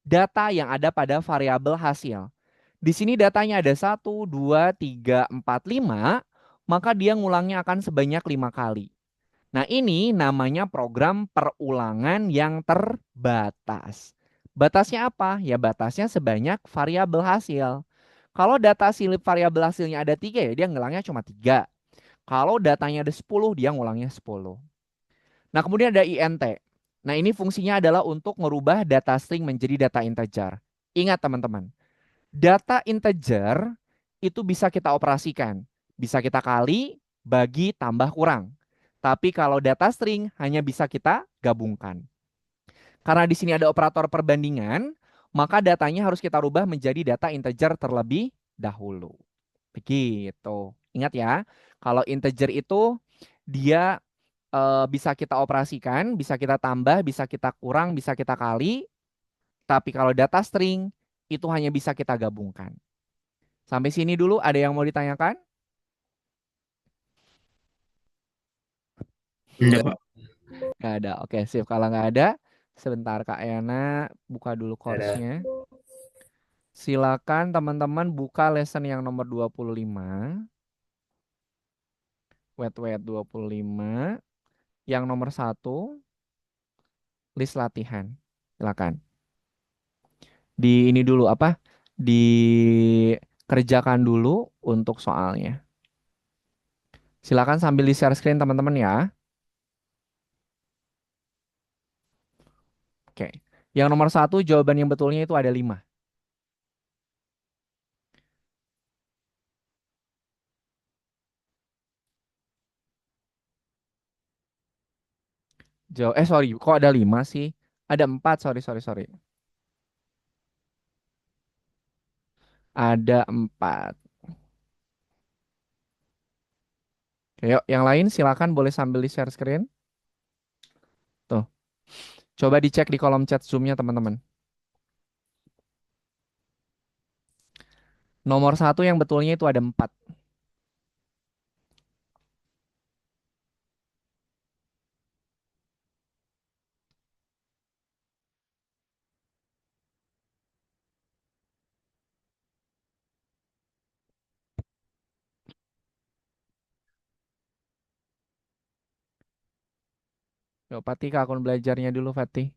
data yang ada pada variabel hasil. Di sini datanya ada 1, 2, 3, 4, 5, maka dia ngulangnya akan sebanyak 5 kali. Nah, ini namanya program perulangan yang terbatas. Batasnya apa? Ya batasnya sebanyak variabel hasil. Kalau data silip variabel hasilnya ada 3 ya dia ngulangnya cuma 3. Kalau datanya ada 10 dia ngulangnya 10. Nah, kemudian ada int. Nah, ini fungsinya adalah untuk merubah data string menjadi data integer. Ingat teman-teman, data integer itu bisa kita operasikan. Bisa kita kali, bagi, tambah, kurang. Tapi kalau data string hanya bisa kita gabungkan. Karena di sini ada operator perbandingan, maka datanya harus kita rubah menjadi data integer terlebih dahulu. Begitu. Ingat ya, kalau integer itu dia bisa kita operasikan, bisa kita tambah, bisa kita kurang, bisa kita kali. Tapi kalau data string itu hanya bisa kita gabungkan. Sampai sini dulu ada yang mau ditanyakan? Enggak, Enggak Pak. Nggak ada. Oke, sip. Kalau nggak ada, sebentar Kak Yana buka dulu ada. course-nya. Silakan teman-teman buka lesson yang nomor 25. Wet 25. Yang nomor 1, list latihan. Silakan. Di ini dulu apa? Dikerjakan dulu untuk soalnya. Silakan sambil di share screen teman-teman ya. Oke. Yang nomor 1 jawaban yang betulnya itu ada 5. Sorry, kok ada 5 sih? Ada 4, sorry, sorry, sorry. Ada 4. Oke, yuk, yang lain silakan boleh sambil di share screen. Tuh, coba dicek di kolom chat Zoom-nya teman-teman. Nomor 1 yang betulnya itu ada 4. Yuk, Fatih ke akun belajarnya dulu, Fatih.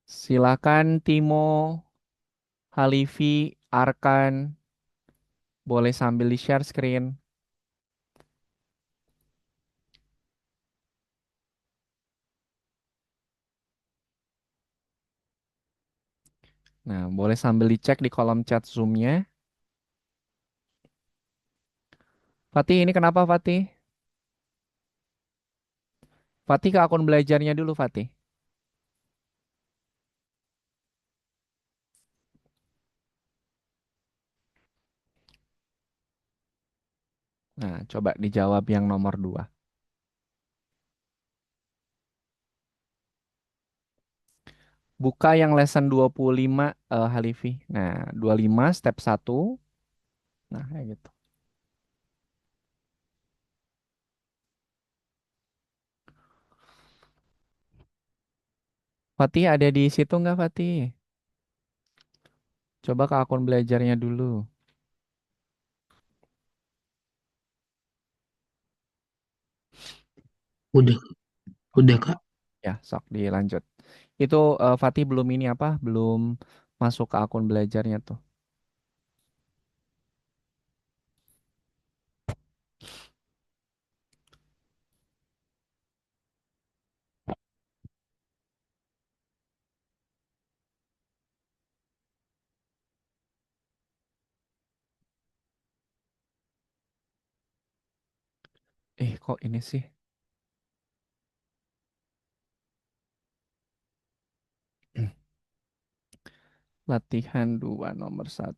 Silakan Timo, Halifi, Arkan, boleh sambil di share screen. Nah, boleh sambil dicek di kolom chat Zoom-nya. Fatih, ini kenapa Fatih? Fatih ke akun belajarnya dulu, Fatih. Nah, coba dijawab yang nomor 2. Buka yang lesson 25 Halifi. Nah, 25 step 1. Nah, kayak gitu. Fatih ada di situ nggak Fatih? Coba ke akun belajarnya dulu. Udah, udah, Kak. Ya, sok dilanjut. Itu Fatih belum ini apa? Belum masuk ke akun belajarnya tuh. Kok ini sih? Latihan 2 nomor 1.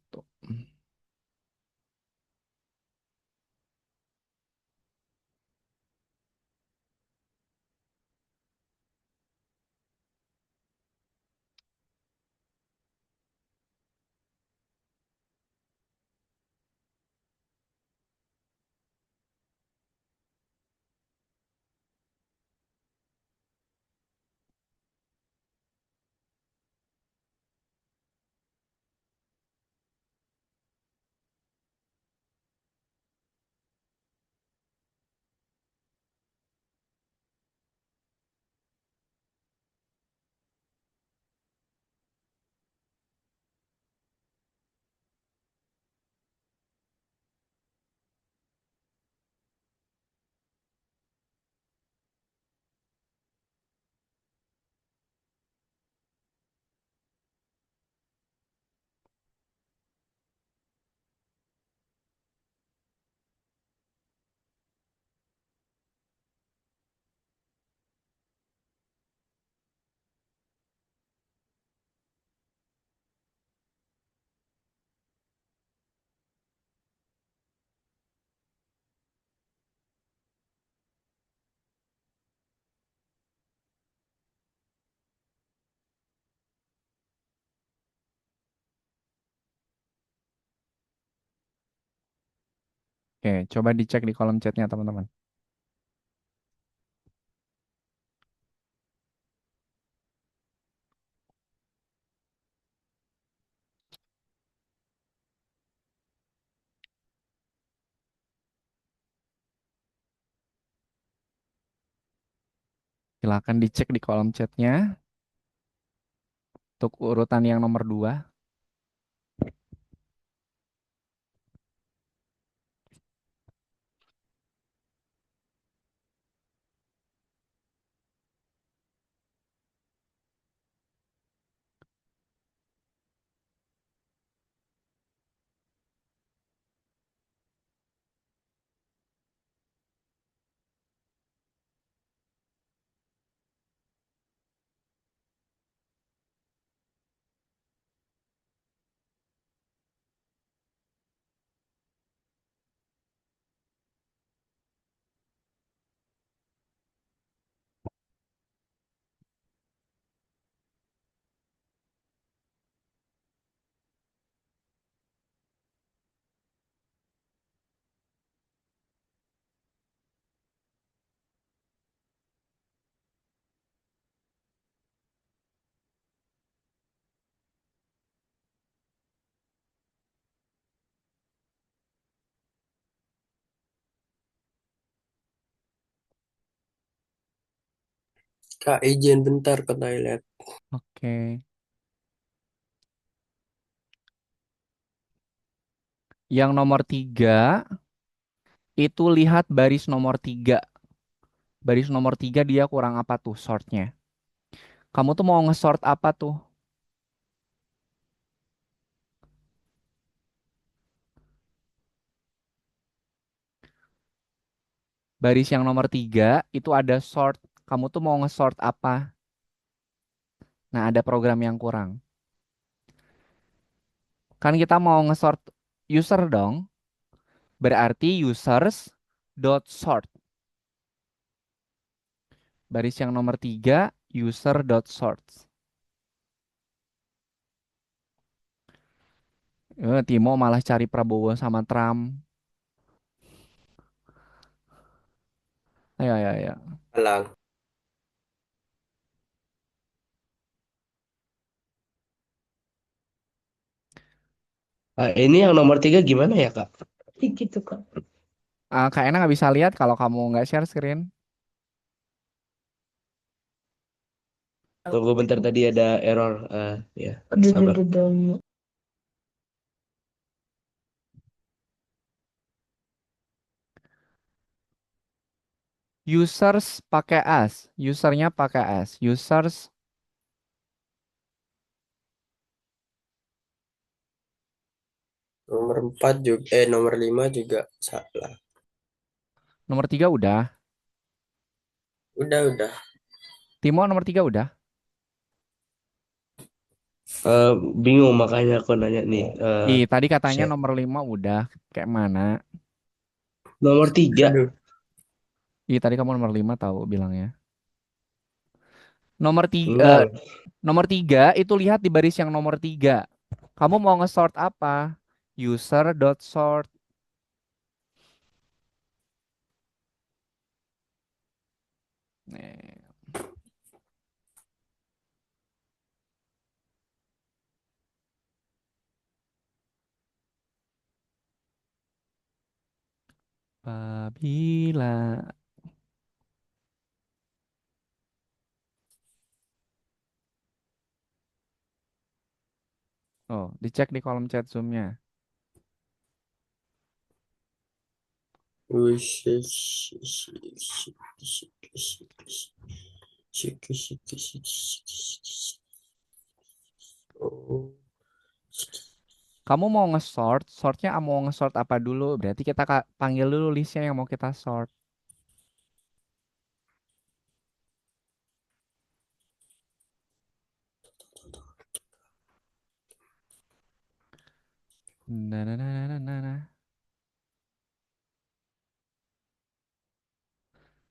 Oke, coba dicek di kolom chatnya teman-teman. Silakan dicek di kolom chatnya untuk urutan yang nomor 2. Kak, izin bentar ke toilet. Oke. Yang nomor 3 itu lihat baris nomor 3. Baris nomor 3 dia kurang apa tuh sortnya? Kamu tuh mau nge-sort apa tuh? Baris yang nomor 3 itu ada sort. Kamu tuh mau nge-sort apa? Nah, ada program yang kurang. Kan kita mau nge-sort user dong. Berarti users dot sort. Baris yang nomor 3 user dot sort. Timo malah cari Prabowo sama Trump. Ayo, ayo, ayo. Alang. Ini yang nomor 3 gimana ya, Kak? Gitu, Kak. Kak Ena nggak bisa lihat kalau kamu nggak share screen. Tunggu bentar, tadi ada error. Ya, sabar. Users pakai as. Usernya pakai as. Users Nomor 4 juga, nomor 5 juga salah. nomor 3 udah. Udah. Timo nomor 3 udah. Eh, bingung makanya aku nanya nih. Tadi katanya Set. nomor 5 udah. Kayak mana? Nomor 3. Aduh, Tadi kamu nomor 5 tahu bilangnya. Nomor Enggak tiga, lah. nomor 3 itu lihat di baris yang nomor 3. Kamu mau nge-sort apa? User dot sort. Nih, apabila. Oh, dicek di kolom chat Zoom-nya. Wish, shiki, shiki, shiki, shiki, shiki, shiki, shiki. Oh, Kamu mau nge-sort, sortnya mau nge-sort apa dulu? Berarti kita panggil dulu listnya yang mau kita sort. Nah, nah, nah, nah, nah, nah.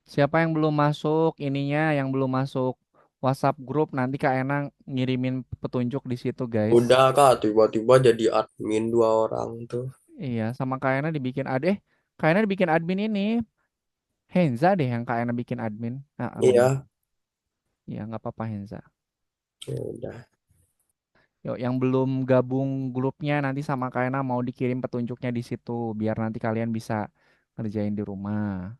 Siapa yang belum masuk ininya, yang belum masuk WhatsApp grup, nanti Kak Enang ngirimin petunjuk di situ, guys. udah Kak, tiba-tiba jadi admin 2 orang tuh. Iya, sama Kak Ena dibikin Kak Ena dibikin admin ini. Henza deh yang Kak Ena bikin admin. Nah, bener. Iya, Iya, nggak apa-apa Henza. ya udah. Yuk, yang belum gabung grupnya nanti sama Kak Ena mau dikirim petunjuknya di situ, biar nanti kalian bisa ngerjain di rumah.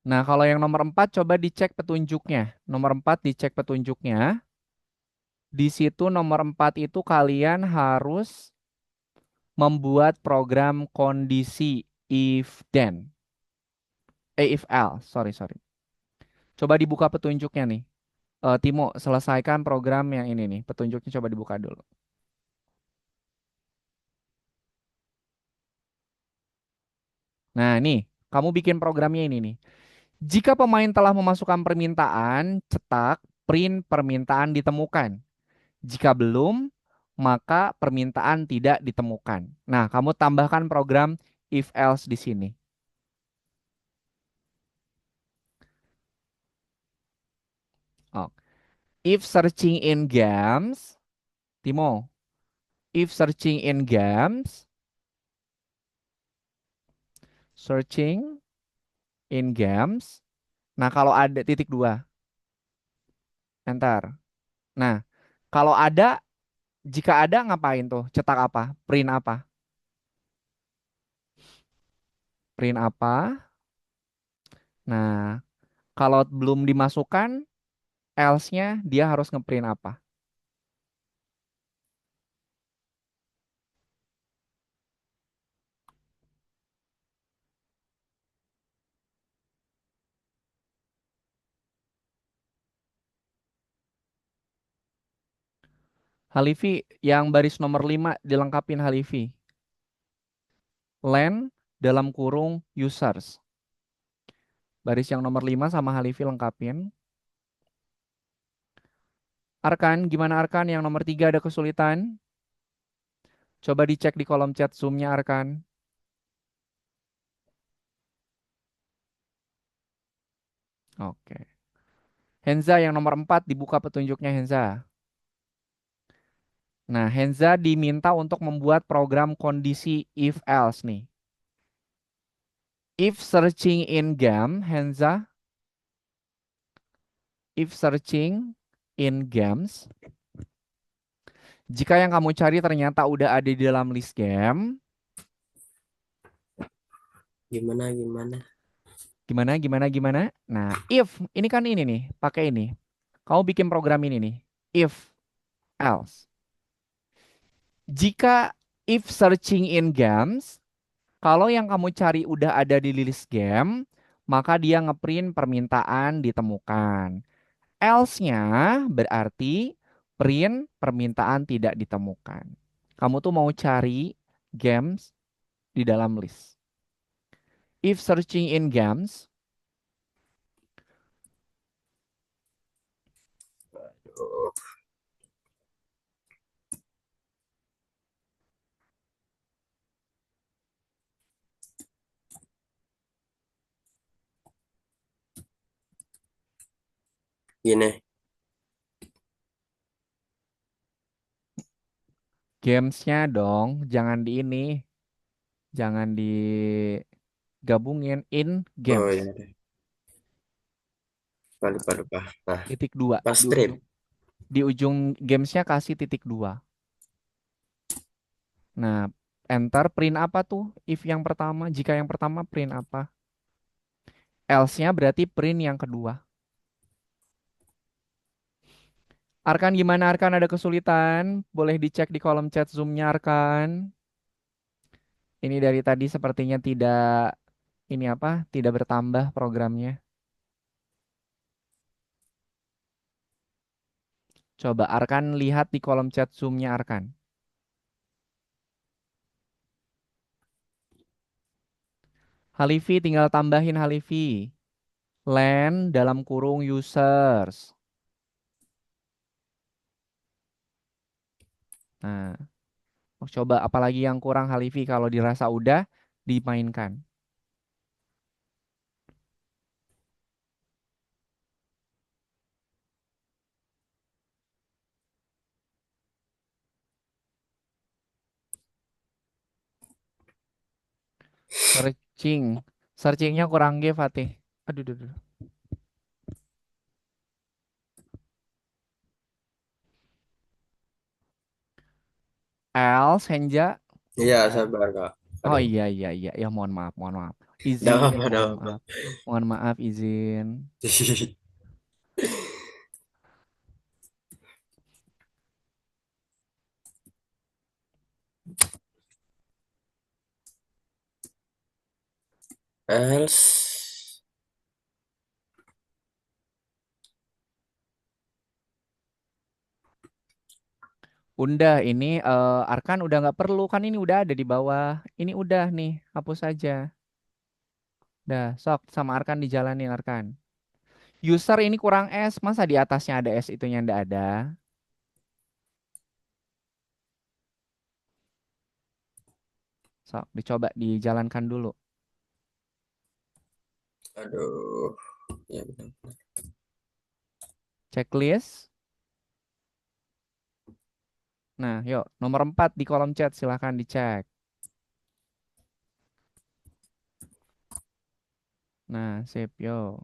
Nah, kalau yang nomor 4 coba dicek petunjuknya. Nomor 4 dicek petunjuknya. Di situ nomor 4 itu kalian harus membuat program kondisi if then. If else, sorry, sorry. Coba dibuka petunjuknya nih. Timo, selesaikan program yang ini nih. Petunjuknya coba dibuka dulu. Nah, nih, kamu bikin programnya ini nih. Jika pemain telah memasukkan permintaan, cetak print permintaan ditemukan. Jika belum, maka permintaan tidak ditemukan. Nah, kamu tambahkan program if else di sini. Oh. If searching in games, Timo, if searching in games, searching in games. Nah, kalau ada titik dua, enter. Nah, kalau ada, jika ada ngapain tuh? Cetak apa? Print apa? Print apa? Nah, kalau belum dimasukkan, else-nya dia harus ngeprint apa? Halifi, yang baris nomor 5 dilengkapin Halifi. Len dalam kurung users. Baris yang nomor 5 sama Halifi lengkapin. Arkan, gimana Arkan? Yang nomor 3 ada kesulitan? Coba dicek di kolom chat Zoom-nya Arkan. Oke. Henza yang nomor 4 dibuka petunjuknya Henza. Nah, Henza diminta untuk membuat program kondisi if else nih. If searching in game, Henza. If searching in games. Jika yang kamu cari ternyata udah ada di dalam list game. Gimana, gimana? Gimana? Nah, if. Ini kan ini nih. Pakai ini. Kamu bikin program ini nih. If else. Jika if searching in games, kalau yang kamu cari udah ada di list game, maka dia ngeprint permintaan ditemukan. Else-nya berarti print permintaan tidak ditemukan. Kamu tuh mau cari games di dalam list. If searching in games, Oh, gini. gamesnya dong, jangan di ini, jangan digabungin in Oh games. ya deh. Lupa lupa. Nah, Titik dua pas di trip. ujung gamesnya kasih titik dua. Nah, enter print apa tuh? If yang pertama, jika yang pertama print apa? Else-nya berarti print yang kedua. Arkan gimana Arkan, ada kesulitan? Boleh dicek di kolom chat Zoom-nya Arkan. Ini dari tadi sepertinya tidak ini apa? Tidak bertambah programnya. Coba Arkan lihat di kolom chat Zoom-nya Arkan. Halifi tinggal tambahin Halifi. LAN dalam kurung users. Nah, coba apalagi yang kurang Halifi, kalau dirasa udah dimainkan. Searching. Searchingnya kurang G, Fatih. Aduh, aduh, aduh. Else, Henja. Iya, sabar Kak. Oh Aduh. iya, iya, iya. Ya mohon maaf, mohon maaf. Dah Izin, apa, dah mohon apa. maaf. Mohon maaf, izin. Else. Udah, ini Arkan udah nggak perlu. Kan ini udah ada di bawah. Ini udah nih, hapus saja. Dah, sok sama Arkan dijalanin Arkan. User ini kurang S. Masa di atasnya ada S itunya ndak ada? Sok, dicoba dijalankan dulu. Aduh. Ya benar. Checklist. Nah, yuk, nomor 4 di kolom chat silahkan dicek. Nah, sip, yo.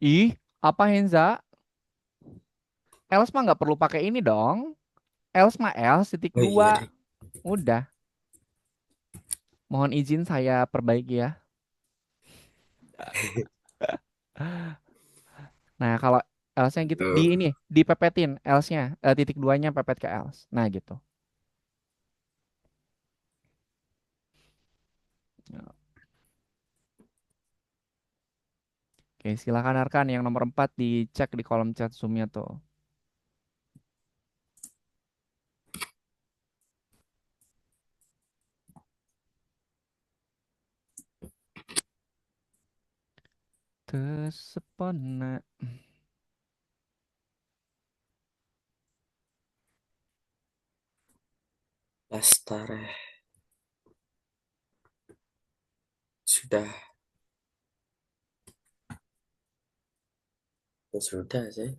Ih, apa Henza? Else mah nggak perlu pakai ini dong. Else mah else titik Oh dua. iya deh. Udah. Mohon izin saya perbaiki ya. Nah, kalau else-nya gitu di Aduh. ini dipepetin else-nya titik duanya pepet ke else. Nah, gitu. Oke, silakan Arkan yang nomor 4 dicek di kolom chat Zoom-nya tuh. Kesepona. Lastare. Sudah. Ya sudah sih.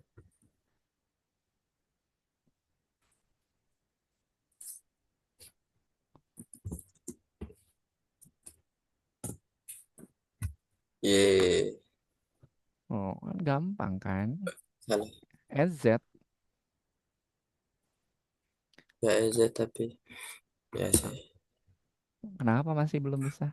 Ye. Oh, kan gampang kan? Salah. SZ. Ya aja tapi. Ya sih. Kenapa masih belum bisa?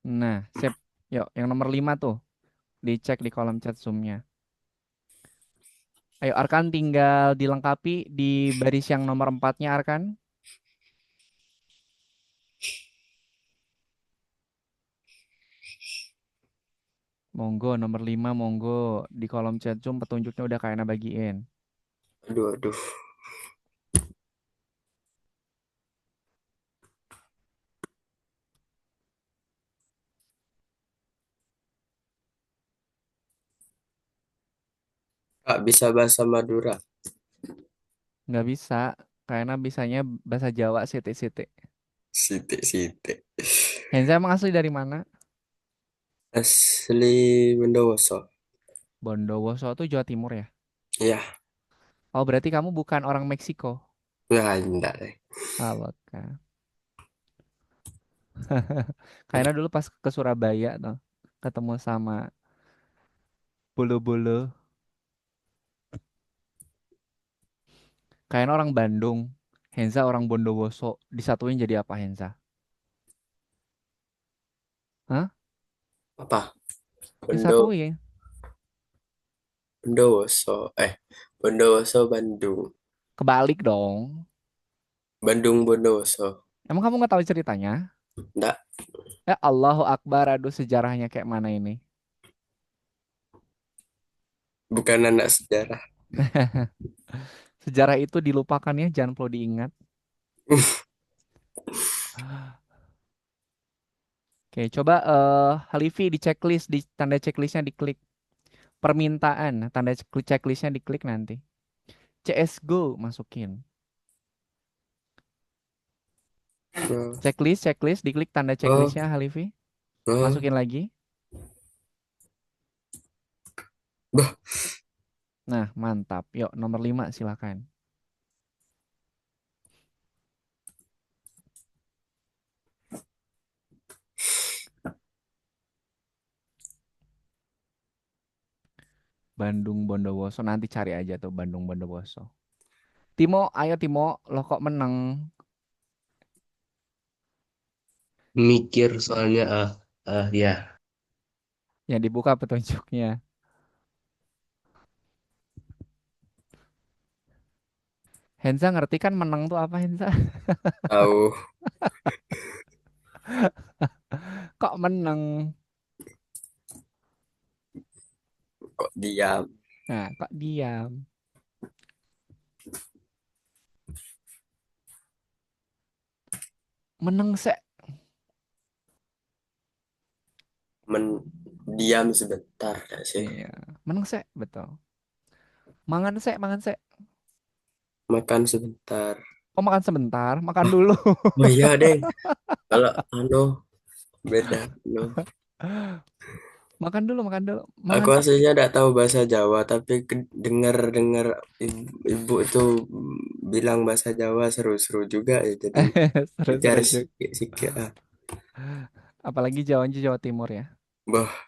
Nah, sip. Yuk, yang nomor 5 tuh. Dicek di kolom chat Zoom-nya. Ayo, Arkan tinggal dilengkapi di baris yang nomor 4-nya, Arkan. Monggo, nomor 5, monggo. Di kolom chat Zoom petunjuknya udah kayaknya bagiin. Aduh, aduh. Kak bisa bahasa Madura. Nggak bisa. Kayaknya bisanya bahasa Jawa sitik-sitik. Sitik-sitik. Henza emang asli dari mana? Asli Bondowoso. Bondowoso tuh Jawa Timur ya? Ya, Oh, berarti kamu bukan orang Meksiko. ya enggak deh. Halo, Kak. Kayaknya dulu pas ke Surabaya tuh ketemu sama bulu-bulu. Kayaknya orang Bandung. Henza orang Bondowoso. Disatuin jadi apa Henza? Hah? Apa? Bondo, Disatuin. Bondowoso. Bondowoso Bandung. Kebalik dong. Bandung Bondowoso. Emang kamu nggak tahu ceritanya? Enggak, Allahu Akbar. Aduh, sejarahnya kayak mana ini? bukan anak sejarah. Sejarah itu dilupakan ya, jangan perlu diingat. Oke, coba Halifi di checklist, di tanda checklistnya diklik. Permintaan, tanda checklistnya diklik nanti. CSGO masukin. Oh, Checklist, diklik tanda oh, checklistnya Halifi. oh. Masukin lagi. Bah, Nah, mantap. Yuk, nomor 5 silakan. Bandung Bondowoso, nanti cari aja tuh Bandung Bondowoso. Timo, ayo Timo, lo kok menang? Mikir soalnya ya. Ya dibuka petunjuknya. Hensa ngerti kan menang tuh apa Hensa? tahu Kok menang? kok diam. Nah, kok diam? Menang sek. Diam sebentar gak sih? Iya, menang sek, betul. Mangan sek, mangan sek. Makan sebentar. Oh, makan sebentar, makan dulu. Oh iya deh. Kalau beda. No. Makan dulu, makan dulu. Aku Mangan sek. aslinya tidak tahu bahasa Jawa, tapi dengar-dengar ibu itu bilang bahasa Jawa seru-seru juga ya. Jadi belajar Seru-seru juga. sikit-sikit. Apalagi Jawanya Jawa Timur ya. Bah,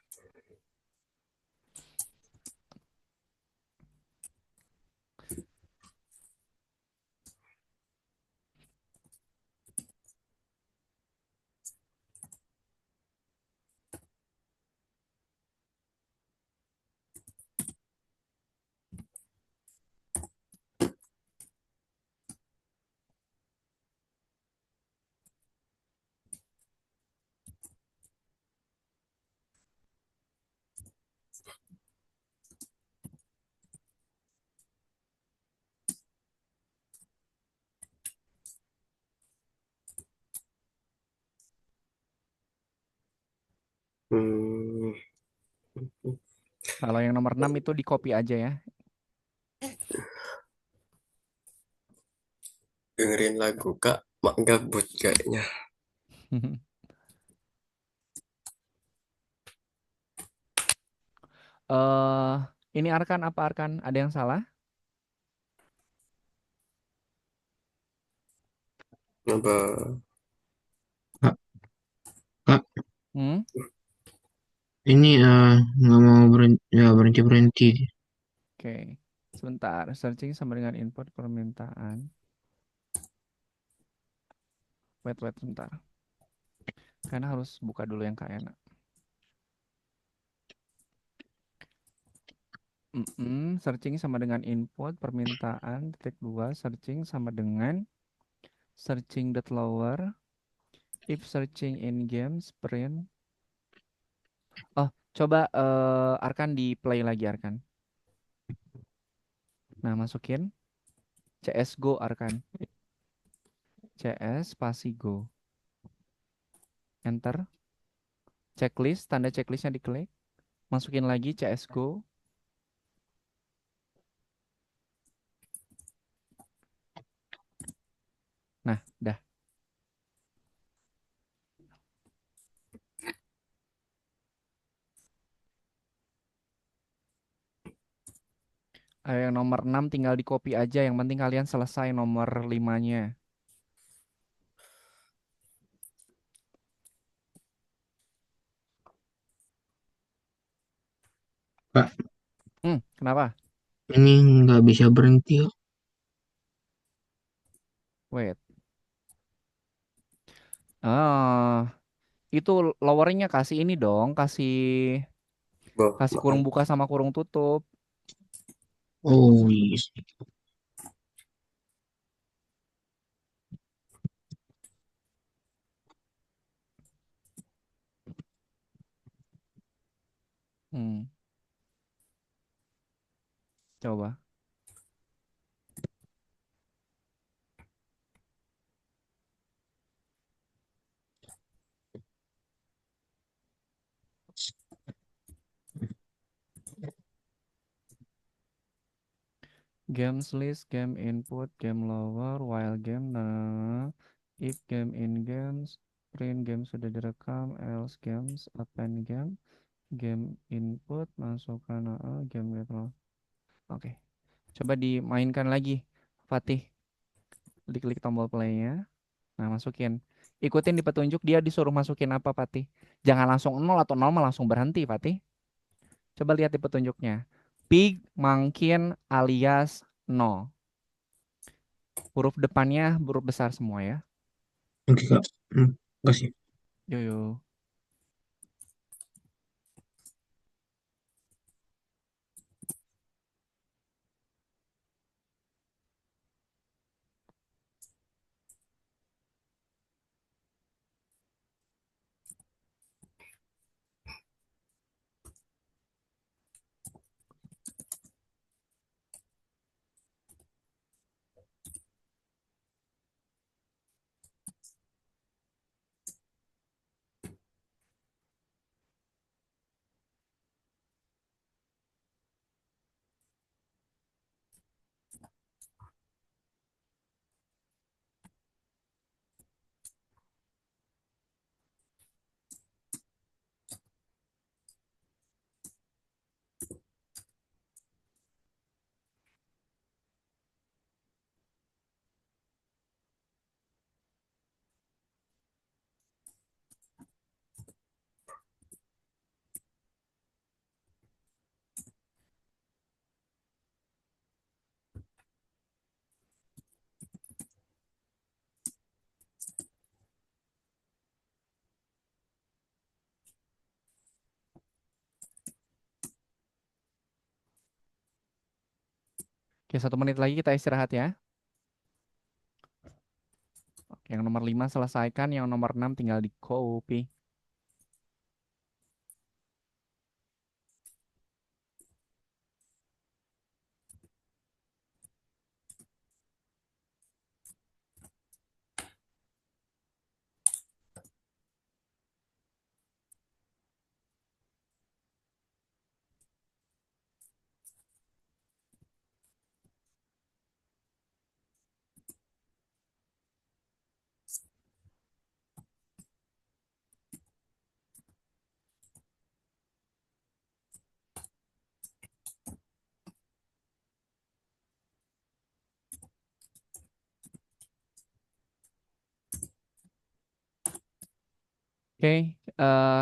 hmm, Kalau yang nomor 6 itu di copy aja ya. dengerin lagu Kak Mak Gabut kayaknya. eh ini Arkan apa Arkan? Ada yang salah? Apa? Kak, kak, Hmm? ini nggak mau berhenti, ya berhenti berhenti. Oke. Sebentar, searching sama dengan input permintaan. Wait, sebentar. Karena harus buka dulu yang Kak Ena. Searching sama dengan input permintaan titik 2 searching sama dengan searching dot lower if searching in games print. Oh, coba Arkan di play lagi Arkan. Nah, masukin CS:GO Arkan. CS spasi go. Enter. Checklist, tanda checklistnya diklik. Masukin lagi CS:GO. Nah, dah. Yang nomor 6 tinggal di copy aja. Yang penting kalian selesai nomor 5-nya. Kak, Kenapa? ini nggak bisa berhenti kok. Wait. Itu loweringnya kasih ini dong. Kasih Boh, kasih kurung makan. buka sama kurung tutup. Oh iya. Hmm, coba. Games list, game input, game lower, while game, nah, if game in games, print game sudah direkam, else games, append game, game input, masukkan, game get low. Oke, coba dimainkan lagi, Fatih, diklik tombol playnya, nah masukin, ikutin di petunjuk dia disuruh masukin apa Fatih, jangan langsung 0 atau 0 langsung berhenti Fatih, coba lihat di petunjuknya, pig, mungkin alias 0. Huruf depannya huruf besar semua ya. Oke kak. Kasih. Yo yo. Oke, 1 menit lagi kita istirahat ya. Oke, yang nomor 5 selesaikan, yang nomor 6 tinggal di copy. Oke,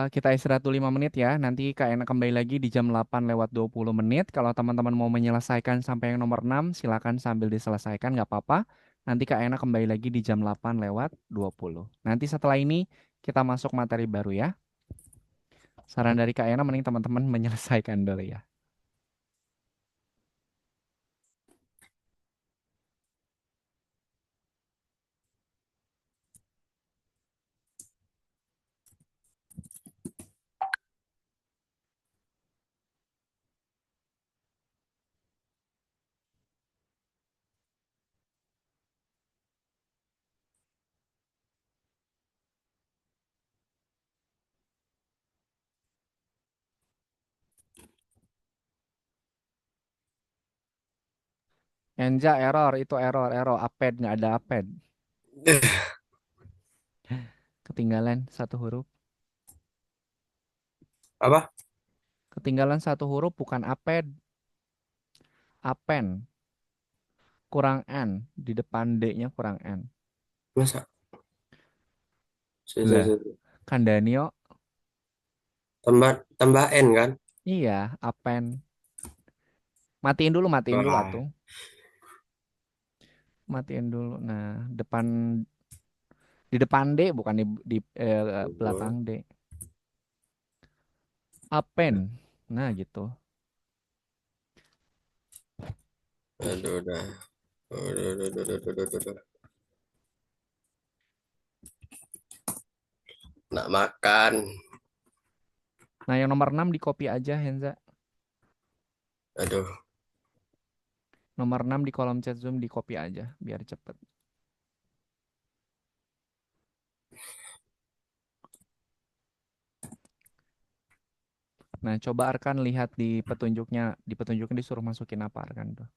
kita istirahat dulu 5 menit ya. Nanti Kak Ena kembali lagi di jam 8 lewat 20 menit. Kalau teman-teman mau menyelesaikan sampai yang nomor 6, silakan sambil diselesaikan, nggak apa-apa. Nanti Kak Ena kembali lagi di jam 8 lewat 20. Nanti setelah ini Kita masuk materi baru ya. Saran dari Kak Yana mending teman-teman menyelesaikan dulu ya. Enja error, itu error. Append, nggak ada append. Ketinggalan satu huruf. Apa? Ketinggalan satu huruf bukan append. Append. Kurang N. Di depan D-nya kurang N. Masa? Lah, kan Danio. Tambah tambah N kan? Iya, append. Matiin dulu Wah, atuh. Matiin dulu. Nah, depan di depan D bukan di belakang D. Append. Nah, gitu. aduh udah. Aduh. Nak makan. Nah, yang nomor 6 di copy aja, Henza. Aduh, Nomor 6 di kolom chat Zoom di copy aja biar cepet. Nah, coba Arkan lihat di petunjuknya. Di petunjuknya disuruh masukin apa Arkan tuh.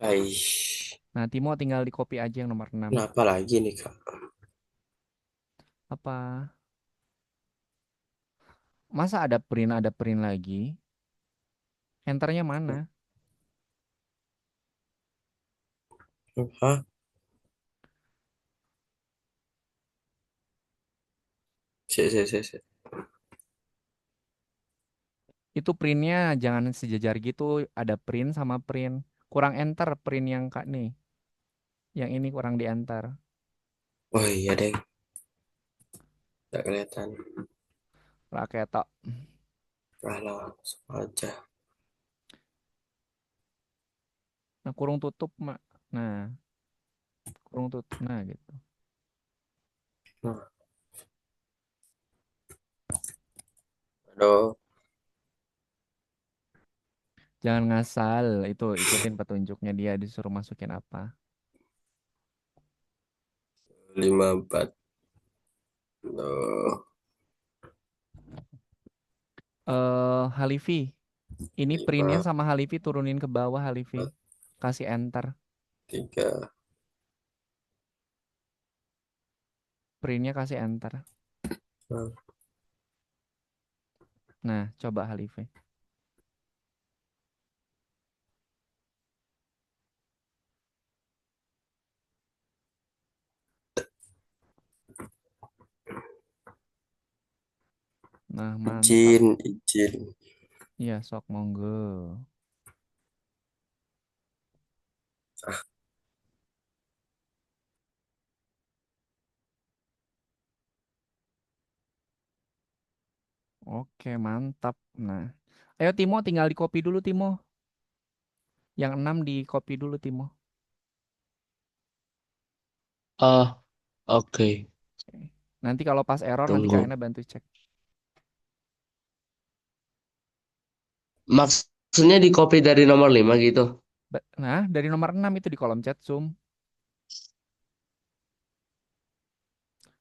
aish. Nah, Timo tinggal di copy aja yang nomor 6. Kenapa lagi nih Kak? Apa? Masa ada print lagi? Enternya mana? Hah? Si. Itu printnya jangan sejajar gitu. Ada print sama print. Kurang enter print yang Kak nih. Yang ini kurang di enter. Oh iya deh, tak kelihatan. Raketok. Ah langsung aja. Nah, kurung tutup, Mak. Nah, kurung tutup. Nah, gitu. Nah, aduh, Jangan ngasal. Itu ikutin petunjuknya dia disuruh masukin apa. 54. Aduh, Halifi. Ini printnya 5, sama Halifi turunin ke bawah Halifi. 4, Kasih enter. 3. Printnya kasih enter. Nah, Nah, coba Halifi. Nah, mantap. izin. Iya, sok monggo. Ah, Oke, mantap. Nah, ayo Timo tinggal di copy dulu Timo. Yang 6 di copy dulu Timo. Oh, oke. Oke. Nanti kalau pas error nanti Kak Tunggu. Ena bantu cek. Maksudnya di copy dari nomor 5 gitu. Nah, dari nomor 6 itu di kolom chat Zoom.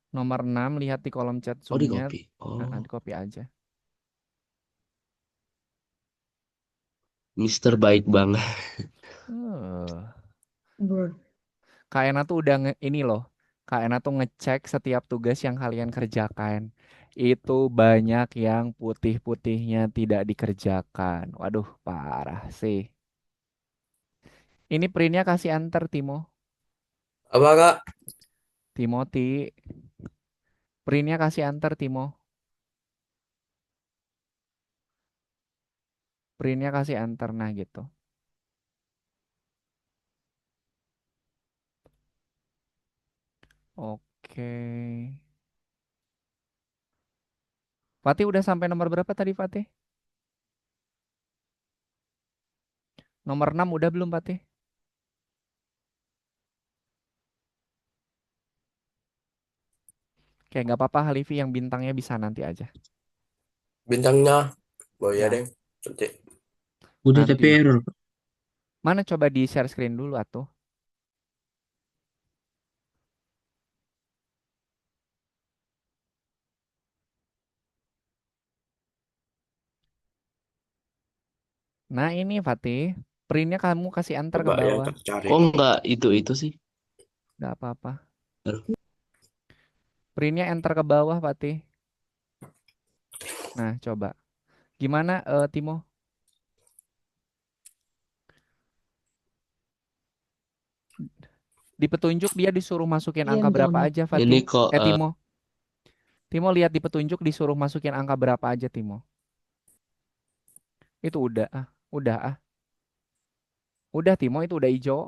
Nomor 6 lihat di kolom chat Oh, di Zoom-nya. copy. Nah, Oh, di copy aja. Mister baik banget. Eh, Kak Ena tuh udah ini loh. Kak Ena tuh ngecek setiap tugas yang kalian kerjakan. Itu banyak yang putih-putihnya tidak dikerjakan. Waduh, parah sih. Ini printnya kasih enter, Timo. apa Kak? Timothy. Printnya kasih enter, Timo. Printnya kasih enter, nah gitu. Oke. Fatih udah sampai nomor berapa tadi Fatih? Nomor 6 udah belum Fatih? Kayak nggak apa-apa Halifi yang bintangnya bisa nanti aja. Bintangnya, oh ya Ya, deh. Nanti. Udah tapi nanti. error. Mana coba di share screen dulu atuh. Nah ini Fatih, printnya kamu kasih enter ke Coba yang bawah. tak cari. Kok nggak itu sih? Nggak apa-apa. Aduh. Printnya enter ke bawah Fatih. Nah coba. Gimana Timo? Di petunjuk dia disuruh masukin angka berapa aja Ini Fatih? kok Timo. Timo lihat di petunjuk disuruh masukin angka berapa aja Timo? Itu udah ah. Udah ah. Udah Timo itu udah hijau.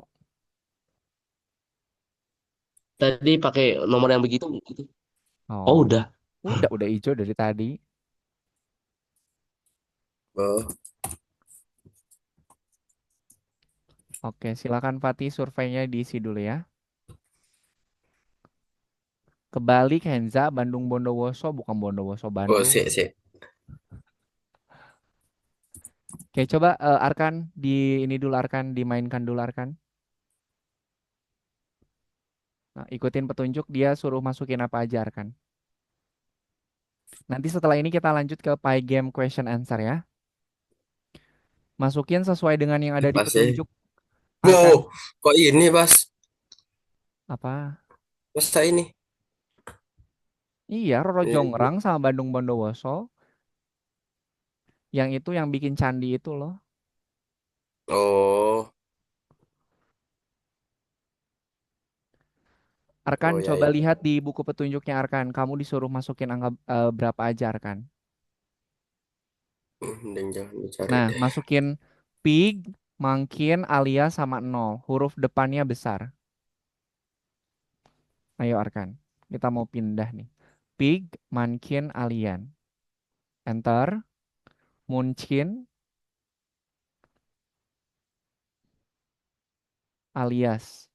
tadi pakai nomor yang begitu gitu. Oh Oh. udah. Udah hijau dari tadi. Oh, Oke, silakan Fatih surveinya diisi dulu ya. Kebalik Henza, Bandung Bondowoso, bukan Bondowoso oh, Bandung. sih, sih. Oke, coba Arkan di ini dulu Arkan dimainkan dulu Arkan. Nah, ikutin petunjuk dia suruh masukin apa aja Arkan. Nanti setelah ini kita lanjut ke Pygame question answer ya. Masukin sesuai dengan yang ada di Pas sih. petunjuk Wow, Arkan. kok ini pas? Apa? Masa ini? Iya, Roro Ini. Jongrang sama Bandung Bondowoso. Yang itu yang bikin candi itu loh. Oh, Arkan oh ya coba ya. lihat di buku petunjuknya Arkan. Kamu disuruh masukin angka berapa aja Arkan. Mending jangan dicari Nah, deh. masukin pig, mungkin alias sama nol. Huruf depannya besar. Ayo Arkan. Kita mau pindah nih. Pig, mankin, alien. Enter. Muncin, alias.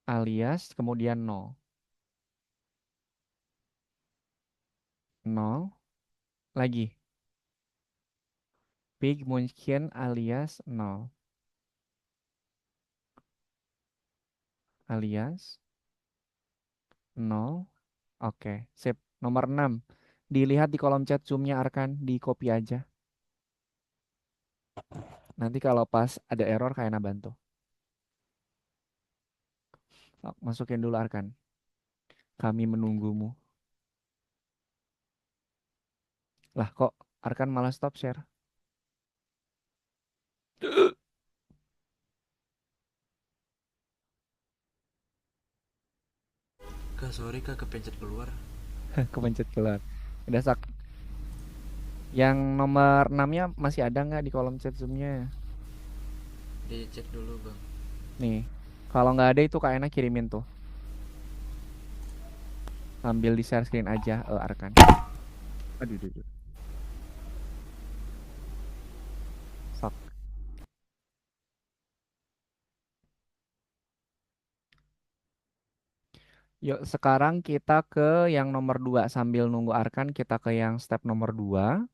Alias, kemudian nol. Nol. Lagi. Pig, munchkin, alias nol. Alias nol. Oke, sip. Nomor 6. Dilihat di kolom chat Zoom-nya Arkan, di copy aja. Nanti kalau pas ada error kayak bantu. Oh, masukin dulu Arkan. Kami menunggumu. Lah kok Arkan malah stop share? Kak, sorry kak, kepencet keluar. Kepencet keluar. Udah sak. Yang nomor 6-nya masih ada nggak di kolom chat Zoom-nya? Dicek dulu bang. Nih. Kalau nggak ada itu Kak Ena kirimin tuh. Sambil di share screen aja Arkan. Aduh, aduh, aduh. Sok. Yuk, sekarang kita ke yang nomor 2. Sambil nunggu Arkan, kita ke yang step nomor 2.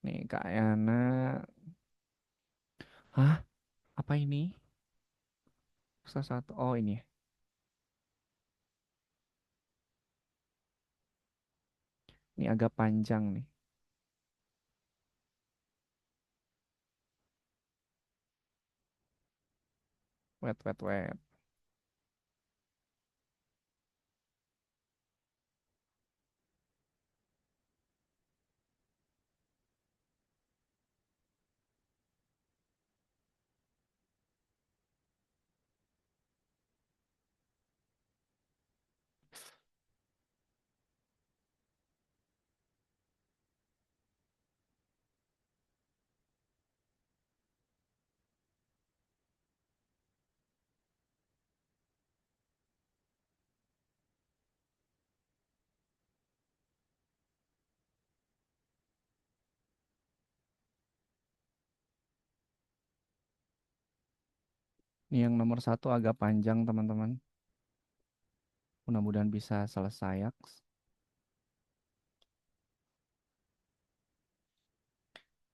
Nih, Kak Yana. Hah? Apa ini? Salah satu. Oh, ini. Ini agak panjang nih. Wait, wait, wait. Ini yang nomor 1 agak panjang, teman-teman. Mudah-mudahan bisa selesai ya.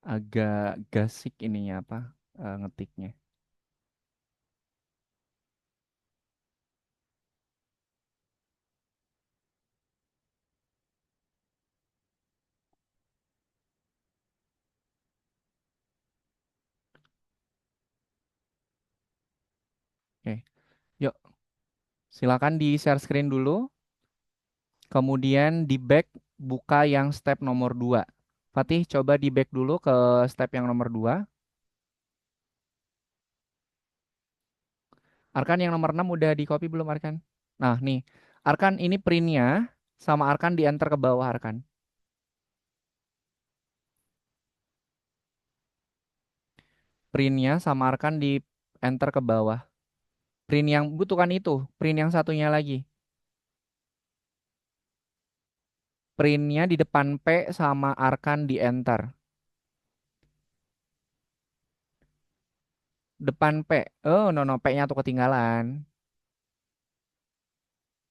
Agak gasik ininya apa ngetiknya. Oke, yuk silakan di share screen dulu. Kemudian di back buka yang step nomor 2. Fatih coba di back dulu ke step yang nomor 2. Arkan yang nomor 6 udah di copy belum Arkan? Nah nih, Arkan ini printnya sama Arkan di enter ke bawah Arkan. Printnya sama Arkan di enter ke bawah. Print yang butuhkan itu, print yang satunya lagi. Printnya di depan P sama Arkan di enter. Depan P. Oh, no, P-nya tuh ketinggalan.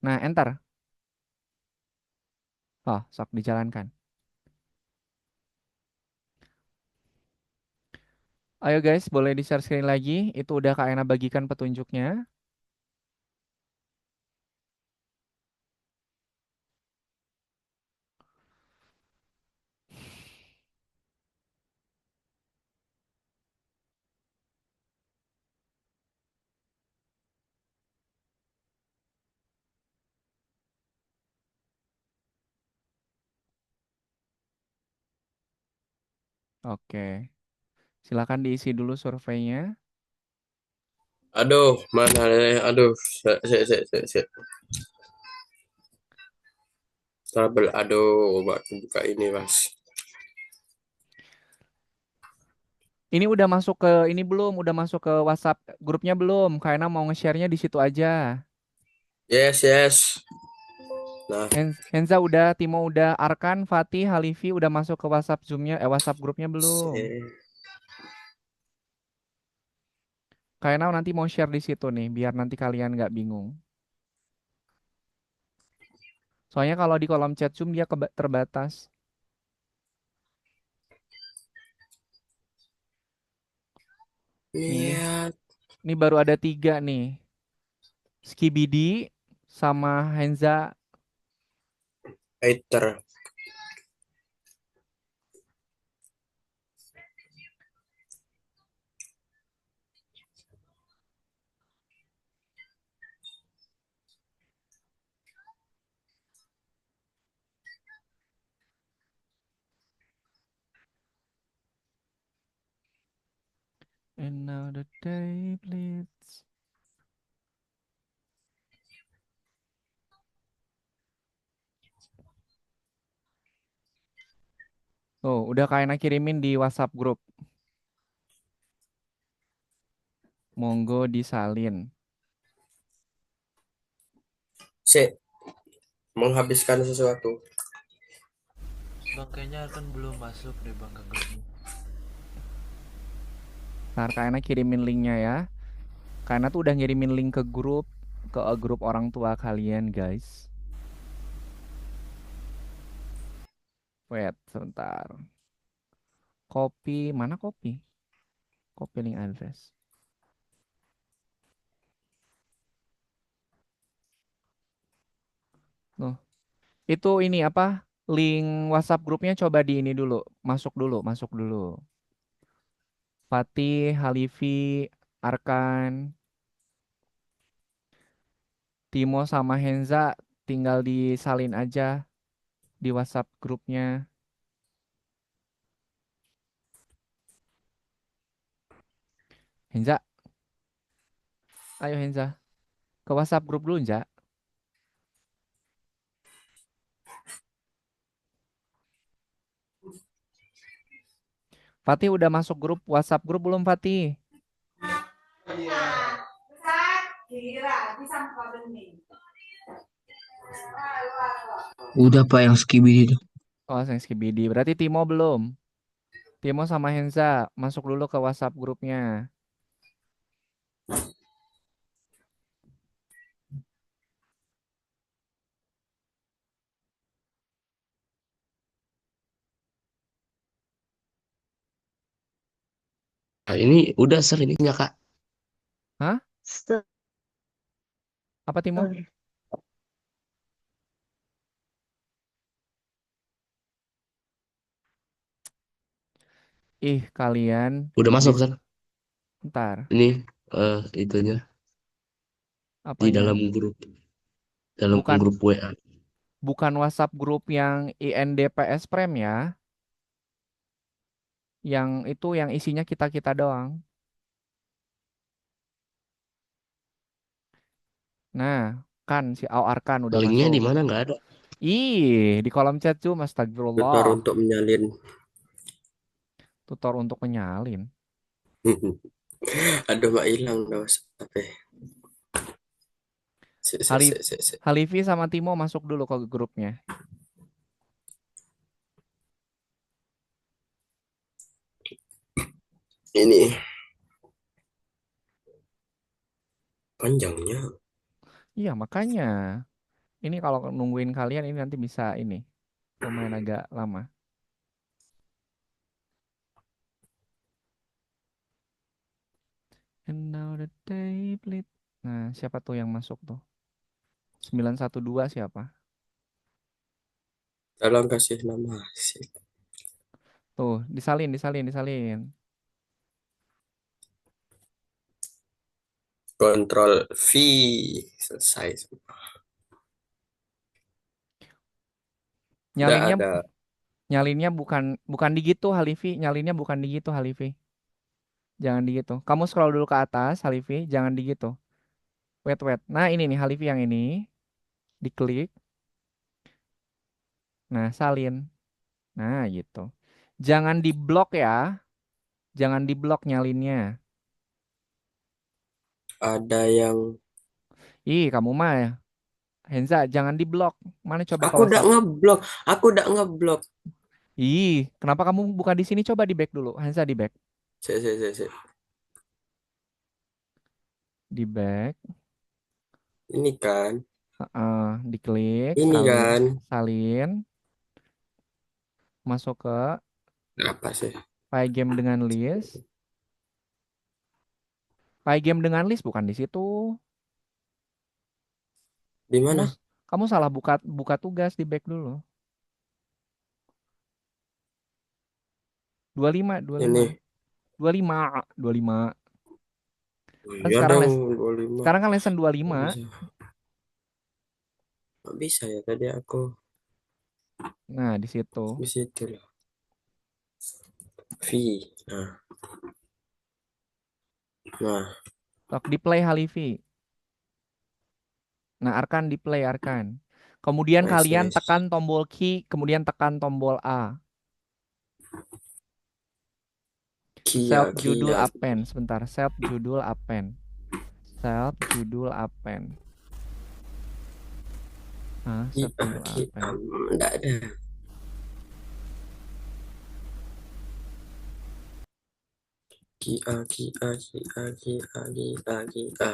Nah, enter. Oh, sok dijalankan. Ayo guys, boleh di-share screen lagi. Itu udah Kak Ena bagikan petunjuknya. Oke. Silakan diisi dulu surveinya. Aduh, mana nih? Aduh, se. Trouble. Aduh, buka ini, Mas. Ini udah masuk ke ini belum? Udah masuk ke WhatsApp grupnya belum? Karena mau nge-share-nya di situ aja. Yes, yes. Nah, Henza udah, Timo udah, Arkan, Fatih, Halifi udah masuk ke WhatsApp Zoom-nya, WhatsApp grupnya belum? Karena nanti mau share di situ nih, biar nanti kalian nggak bingung. Soalnya kalau di kolom chat Zoom dia terbatas. Nih, lihat. ini baru ada 3 nih. Skibidi sama Henza. Hater. And now the day bleeds. Oh, udah kayaknya kirimin di WhatsApp grup. Monggo disalin. Menghabiskan sesuatu. Bang, kayaknya Arkan belum masuk deh bang ke grupnya. Ntar kayaknya kirimin linknya ya. Karena tuh udah ngirimin link ke grup orang tua kalian, guys. Wait, sebentar. Copy, mana copy? Copy link address. Nuh, itu ini apa? Link WhatsApp grupnya coba di ini dulu. Masuk dulu. Fatih, Halifi, Arkan, Timo sama Henza tinggal disalin aja di WhatsApp grupnya. Henza, ayo Henza. Ke WhatsApp grup dulu, Henza. Fatih udah masuk grup WhatsApp grup belum Fatih? Udah Pak yang skibidi itu. Oh, sayang Skibidi. Berarti Timo belum. Timo sama Henza masuk dulu ke WhatsApp grupnya. Nah, ini udah ser ininya Kak. Hah? Apa Timo? Ih, kalian Udah masuk bis ser. ntar Ini itunya di apanya? dalam Bukan grup WA. bukan WhatsApp grup yang INDPS Prem ya, yang itu yang isinya kita-kita doang. Nah, kan si Arkan udah Linknya masuk. di mana nggak ada. Ih, di kolom chat cuma Tutor astagfirullah. untuk menyalin. Tutor untuk menyalin. Aduh, mak hilang dah WhatsApp. Sik, sik, Halif sik, sik, sik. Halifi sama Timo masuk dulu ke grupnya. Ini panjangnya. Iya, makanya. Ini kalau nungguin kalian ini nanti bisa ini. Lumayan agak lama. And now the day bleed. Nah, siapa tuh yang masuk tuh? 912 siapa? Tolong kasih nama. Sik. Tuh, disalin, disalin, disalin. Kontrol V. Selesai. Udah Nyalinnya ada. nyalinnya bukan bukan di gitu Halifi, nyalinnya bukan di gitu Halifi. Jangan di gitu. Kamu scroll dulu ke atas Halifi, jangan di gitu. Wait, wait. Nah, ini nih Halifi yang ini. Diklik. Nah, salin. Nah, gitu. Jangan diblok ya. Jangan diblok nyalinnya. Ada yang. Ih, kamu mah ya. Henza, jangan diblok. Mana coba ke Aku udah WhatsApp? ngeblok. Aku udah ngeblok. Ih, kenapa kamu buka di sini? Coba di back dulu. Henza di back. Sik, sik, sik, sik. Di back. Ini kan. Diklik, Ini salin, kan. salin, masuk ke Apa sih? file game dengan list. File game dengan list bukan di situ. Di Kamu mana? kamu salah buka buka tugas di back dulu. 25, 25. Ini. 25, 25. Oh, Kan iya sekarang dong, les 25. sekarang kan lesson Nggak 25. bisa. Nggak bisa ya tadi aku Nah, di situ. di situ loh. V. Nah, nah, Tok di play Halifi. Nah, Arkan di play Arkan. Kemudian nice, kalian nice. tekan tombol key, kemudian tekan tombol A. Kia, Self judul Kia. append. Sebentar, self judul append. Self judul append. Self Kia, judul Kia. append. Nggak ada. Kia, Kia, Kia, Kia, Kia, Kia.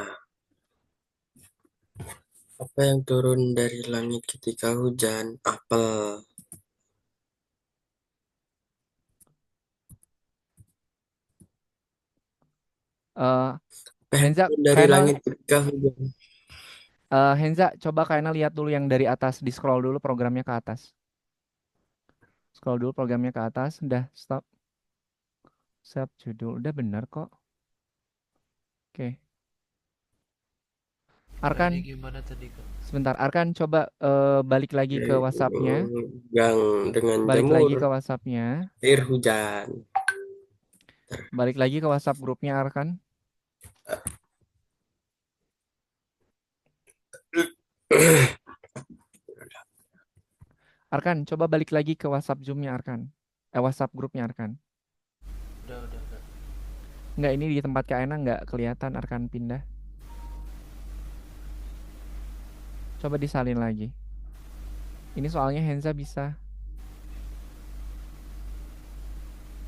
Apa yang turun dari langit ketika hujan? Apel. Eh, Apa yang Henza, turun dari kayaknya langit ketika hujan? Henza, coba kayaknya lihat dulu yang dari atas, di scroll dulu programnya ke atas. Scroll dulu programnya ke atas, udah stop. Self judul, udah benar kok. Oke. Mulainya Arkan, gimana tadi Kak? sebentar. Arkan coba balik lagi ke WhatsApp-nya. Yang dengan Balik jamur, lagi ke WhatsApp-nya. air hujan. Balik lagi ke WhatsApp grupnya Arkan. Arkan, coba balik lagi ke WhatsApp Zoom-nya Arkan. WhatsApp grupnya Arkan. Udah Kak. Enggak, ini di tempat Kak Ena nggak kelihatan Arkan pindah. Coba disalin lagi. Ini soalnya Henza bisa.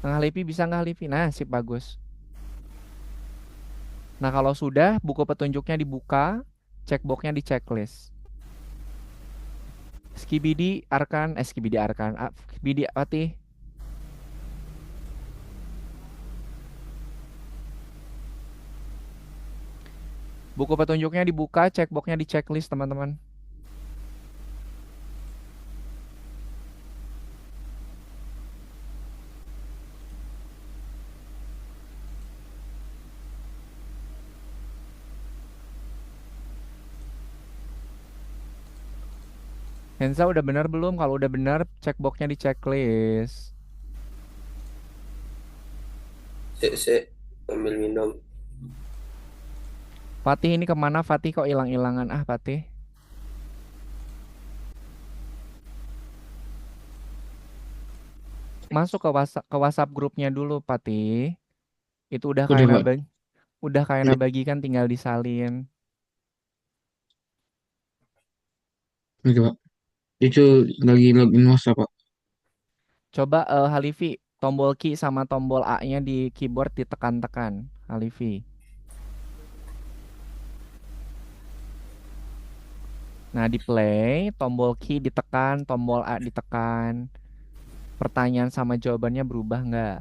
Nah, Halifi bisa nggak Halifi? Nah, sip bagus. Nah, kalau sudah, buku petunjuknya dibuka, checkboxnya di checklist. Skibidi Arkan, Skibidi Arkan, Skibidi Fatih. Buku petunjuknya dibuka, checkboxnya di checklist teman-teman. Hensa udah benar belum? Kalau udah benar, checkboxnya di checklist. Sik, ambil minum. Fatih ini kemana? Fatih kok hilang-hilangan? Ah, Fatih. Masuk ke WhatsApp grupnya dulu, Fatih. Itu udah Udah, kayak Pak. Udah. bagikan tinggal disalin. Oke, Pak. Itu lagi login WhatsApp, Pak. Coba Halifi, tombol Q sama tombol A-nya di keyboard ditekan-tekan, Halifi. Nah, di play, tombol Q ditekan, tombol A ditekan. Pertanyaan sama jawabannya berubah nggak?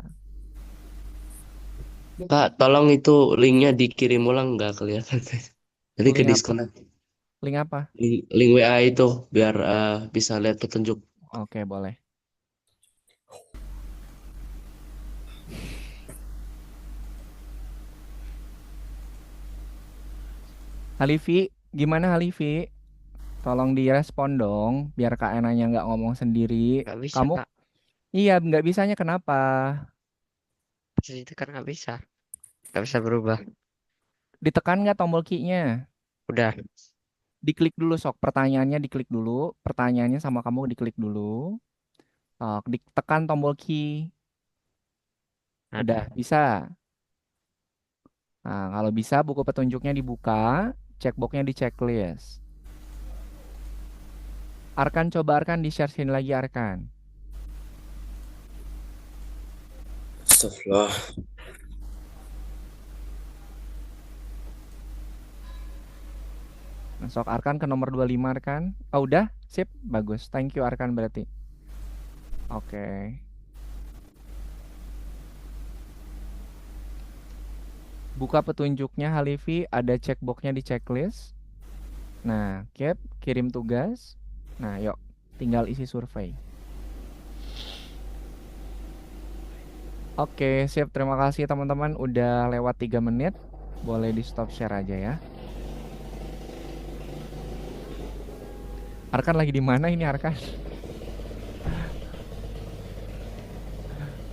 Kak, tolong itu linknya dikirim ulang nggak kelihatan. Jadi ke Link apa? disconnect. Link apa? Link WA itu biar bisa lihat petunjuk. Oke, boleh. Halifi, gimana Halifi? Tolong direspon dong, biar Kak Enanya nggak ngomong sendiri. Nggak bisa, Kamu, Kak. iya nggak bisanya kenapa? Posisi itu kan nggak bisa. Nggak bisa berubah. Ditekan nggak tombol Q-nya? Udah. Diklik dulu sok, pertanyaannya diklik dulu. Pertanyaannya sama kamu diklik dulu. Sok, ditekan tombol Q. Udah, Ada. bisa. Nah, kalau bisa buku petunjuknya dibuka, checkboxnya di checklist. Arkan coba Arkan di-share sini lagi Arkan. Astagfirullah. Nah, sok Arkan ke nomor 25 Arkan. Oh, udah? Sip, bagus. Thank you Arkan berarti. Oke. Buka petunjuknya Halifi, ada checkboxnya di checklist. Nah, kirim tugas. Nah, yuk, tinggal isi survei. Oke, sip. Terima kasih teman-teman. Udah lewat 3 menit. Boleh di stop share aja ya. Arkan lagi di mana ini Arkan?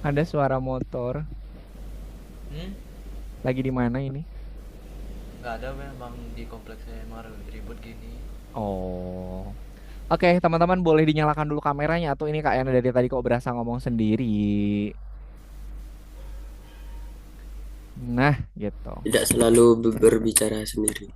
Ada suara motor. Hmm? Lagi di mana ini? Nggak ada, memang di kompleks saya emang ribut gini. Oh. Oke, teman-teman boleh dinyalakan dulu kameranya atau ini Kak Yana dari tadi kok berasa ngomong sendiri. Nah, gitu. Tidak selalu berbicara sendiri.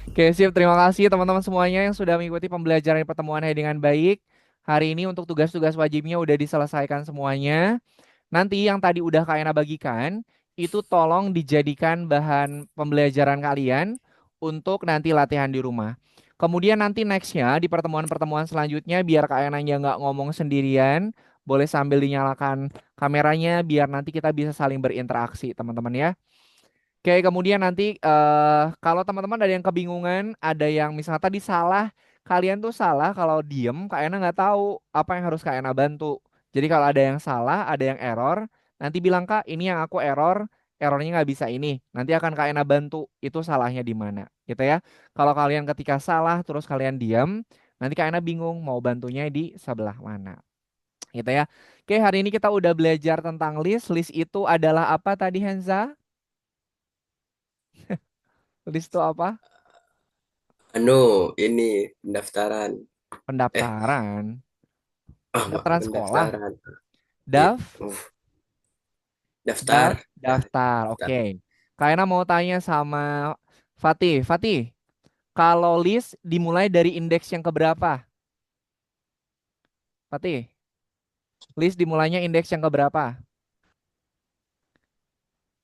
Oke, sip. Terima kasih teman-teman semuanya yang sudah mengikuti pembelajaran pertemuan hari dengan baik. Hari ini untuk tugas-tugas wajibnya udah diselesaikan semuanya. Nanti yang tadi udah Kak Yana bagikan, itu tolong dijadikan bahan pembelajaran kalian untuk nanti latihan di rumah. Kemudian nanti nextnya di pertemuan-pertemuan selanjutnya biar Kak Yananya nggak ngomong sendirian, boleh sambil dinyalakan kameranya biar nanti kita bisa saling berinteraksi teman-teman ya. Oke, kemudian nanti kalau teman-teman ada yang kebingungan, ada yang misalnya tadi salah, kalian tuh salah kalau diem, Kak Ena nggak tahu apa yang harus Kak Ena bantu. Jadi kalau ada yang salah, ada yang error, nanti bilang Kak, ini yang aku error, errornya nggak bisa ini. Nanti akan Kak Ena bantu, itu salahnya di mana, gitu ya. Kalau kalian ketika salah, terus kalian diem, nanti Kak Ena bingung mau bantunya di sebelah mana, gitu ya. Oke, hari ini kita udah belajar tentang list. List itu adalah apa tadi Henza? List itu apa? Anu, ini pendaftaran. Eh, Pendaftaran. maaf, Pendaftaran sekolah. pendaftaran. Iya, Daf, daftar. Dah, daftar. daftar. Oke. Kayaknya mau tanya sama Fatih. Fatih, kalau list dimulai dari indeks yang keberapa? Fatih, list dimulainya indeks yang keberapa?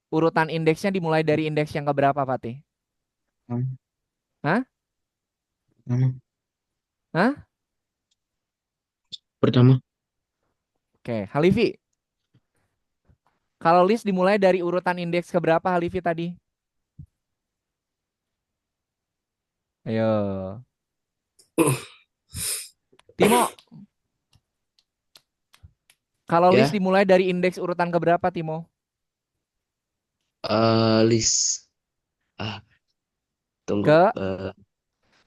Urutan indeksnya dimulai dari indeks yang keberapa, Fatih? Pertama. Hah? Pertama. Hah? Pertama. Oke, Halifi. Kalau list dimulai dari urutan indeks keberapa Halifi tadi? Ayo. Timo, kalau list Ya, dimulai dari indeks urutan keberapa, Timo? list. Ah, tunggu. Ke Eh,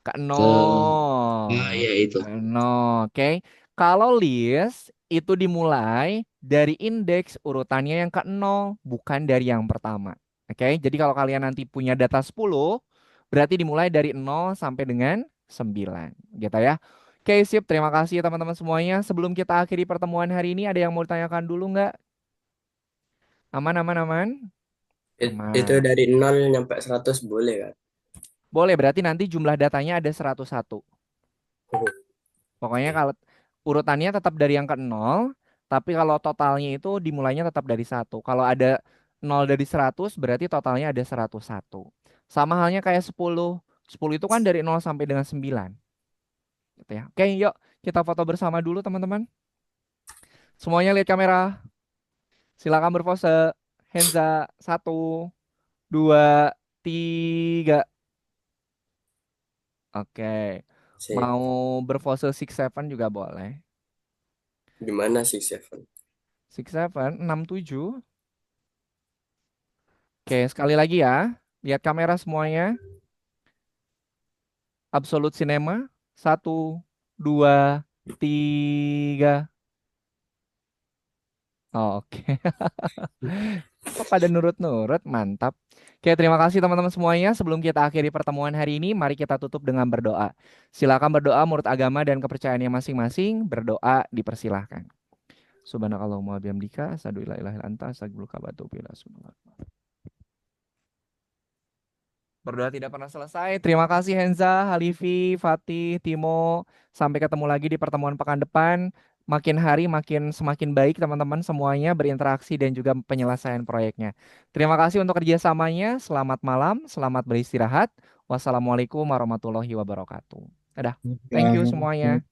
ke ke nol. ya itu. Ke nol, oke. Kalau list itu dimulai dari indeks urutannya yang ke nol, bukan dari yang pertama. Oke, jadi kalau kalian nanti punya data 10, berarti dimulai dari nol sampai dengan 9, gitu ya. Oke, sip. Terima kasih ya teman-teman semuanya. Sebelum kita akhiri pertemuan hari ini, ada yang mau ditanyakan dulu nggak? Aman, aman, aman? Itu Aman. dari 0 nyampe 100 boleh kan? Boleh, berarti nanti jumlah datanya ada 101. Pokoknya Oke. kalau urutannya tetap dari yang ke nol, tapi kalau totalnya itu dimulainya tetap dari satu. Kalau ada nol dari 100, berarti totalnya ada 101. Sama halnya kayak 10. 10 itu kan dari nol sampai dengan 9. Gitu ya. Oke, yuk kita foto bersama dulu teman-teman. Semuanya lihat kamera. Silakan berpose. Henza, satu, dua, tiga. Oke. Sip. Mau berpose six seven juga boleh. Di mana sih Seven? Six seven, enam tujuh. Oke, sekali lagi ya. Lihat kamera semuanya. Absolute Cinema. Satu, dua, tiga. Oh, oke. Kok pada nurut-nurut? Mantap. Oke, terima kasih teman-teman semuanya. Sebelum kita akhiri pertemuan hari ini, mari kita tutup dengan berdoa. Silakan berdoa menurut agama dan kepercayaannya masing-masing. Berdoa dipersilahkan. Subhanakallahumma wa bihamdika, asyhadu alla ilaha illa anta, astaghfiruka wa atubu ilaik. Berdoa tidak pernah selesai. Terima kasih Henza, Halifi, Fatih, Timo. Sampai ketemu lagi di pertemuan pekan depan. Makin hari makin semakin baik teman-teman semuanya berinteraksi dan juga penyelesaian proyeknya. Terima kasih untuk kerjasamanya. Selamat malam, selamat beristirahat. Wassalamualaikum warahmatullahi wabarakatuh. Dadah. Thank you semuanya.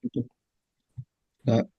Ya.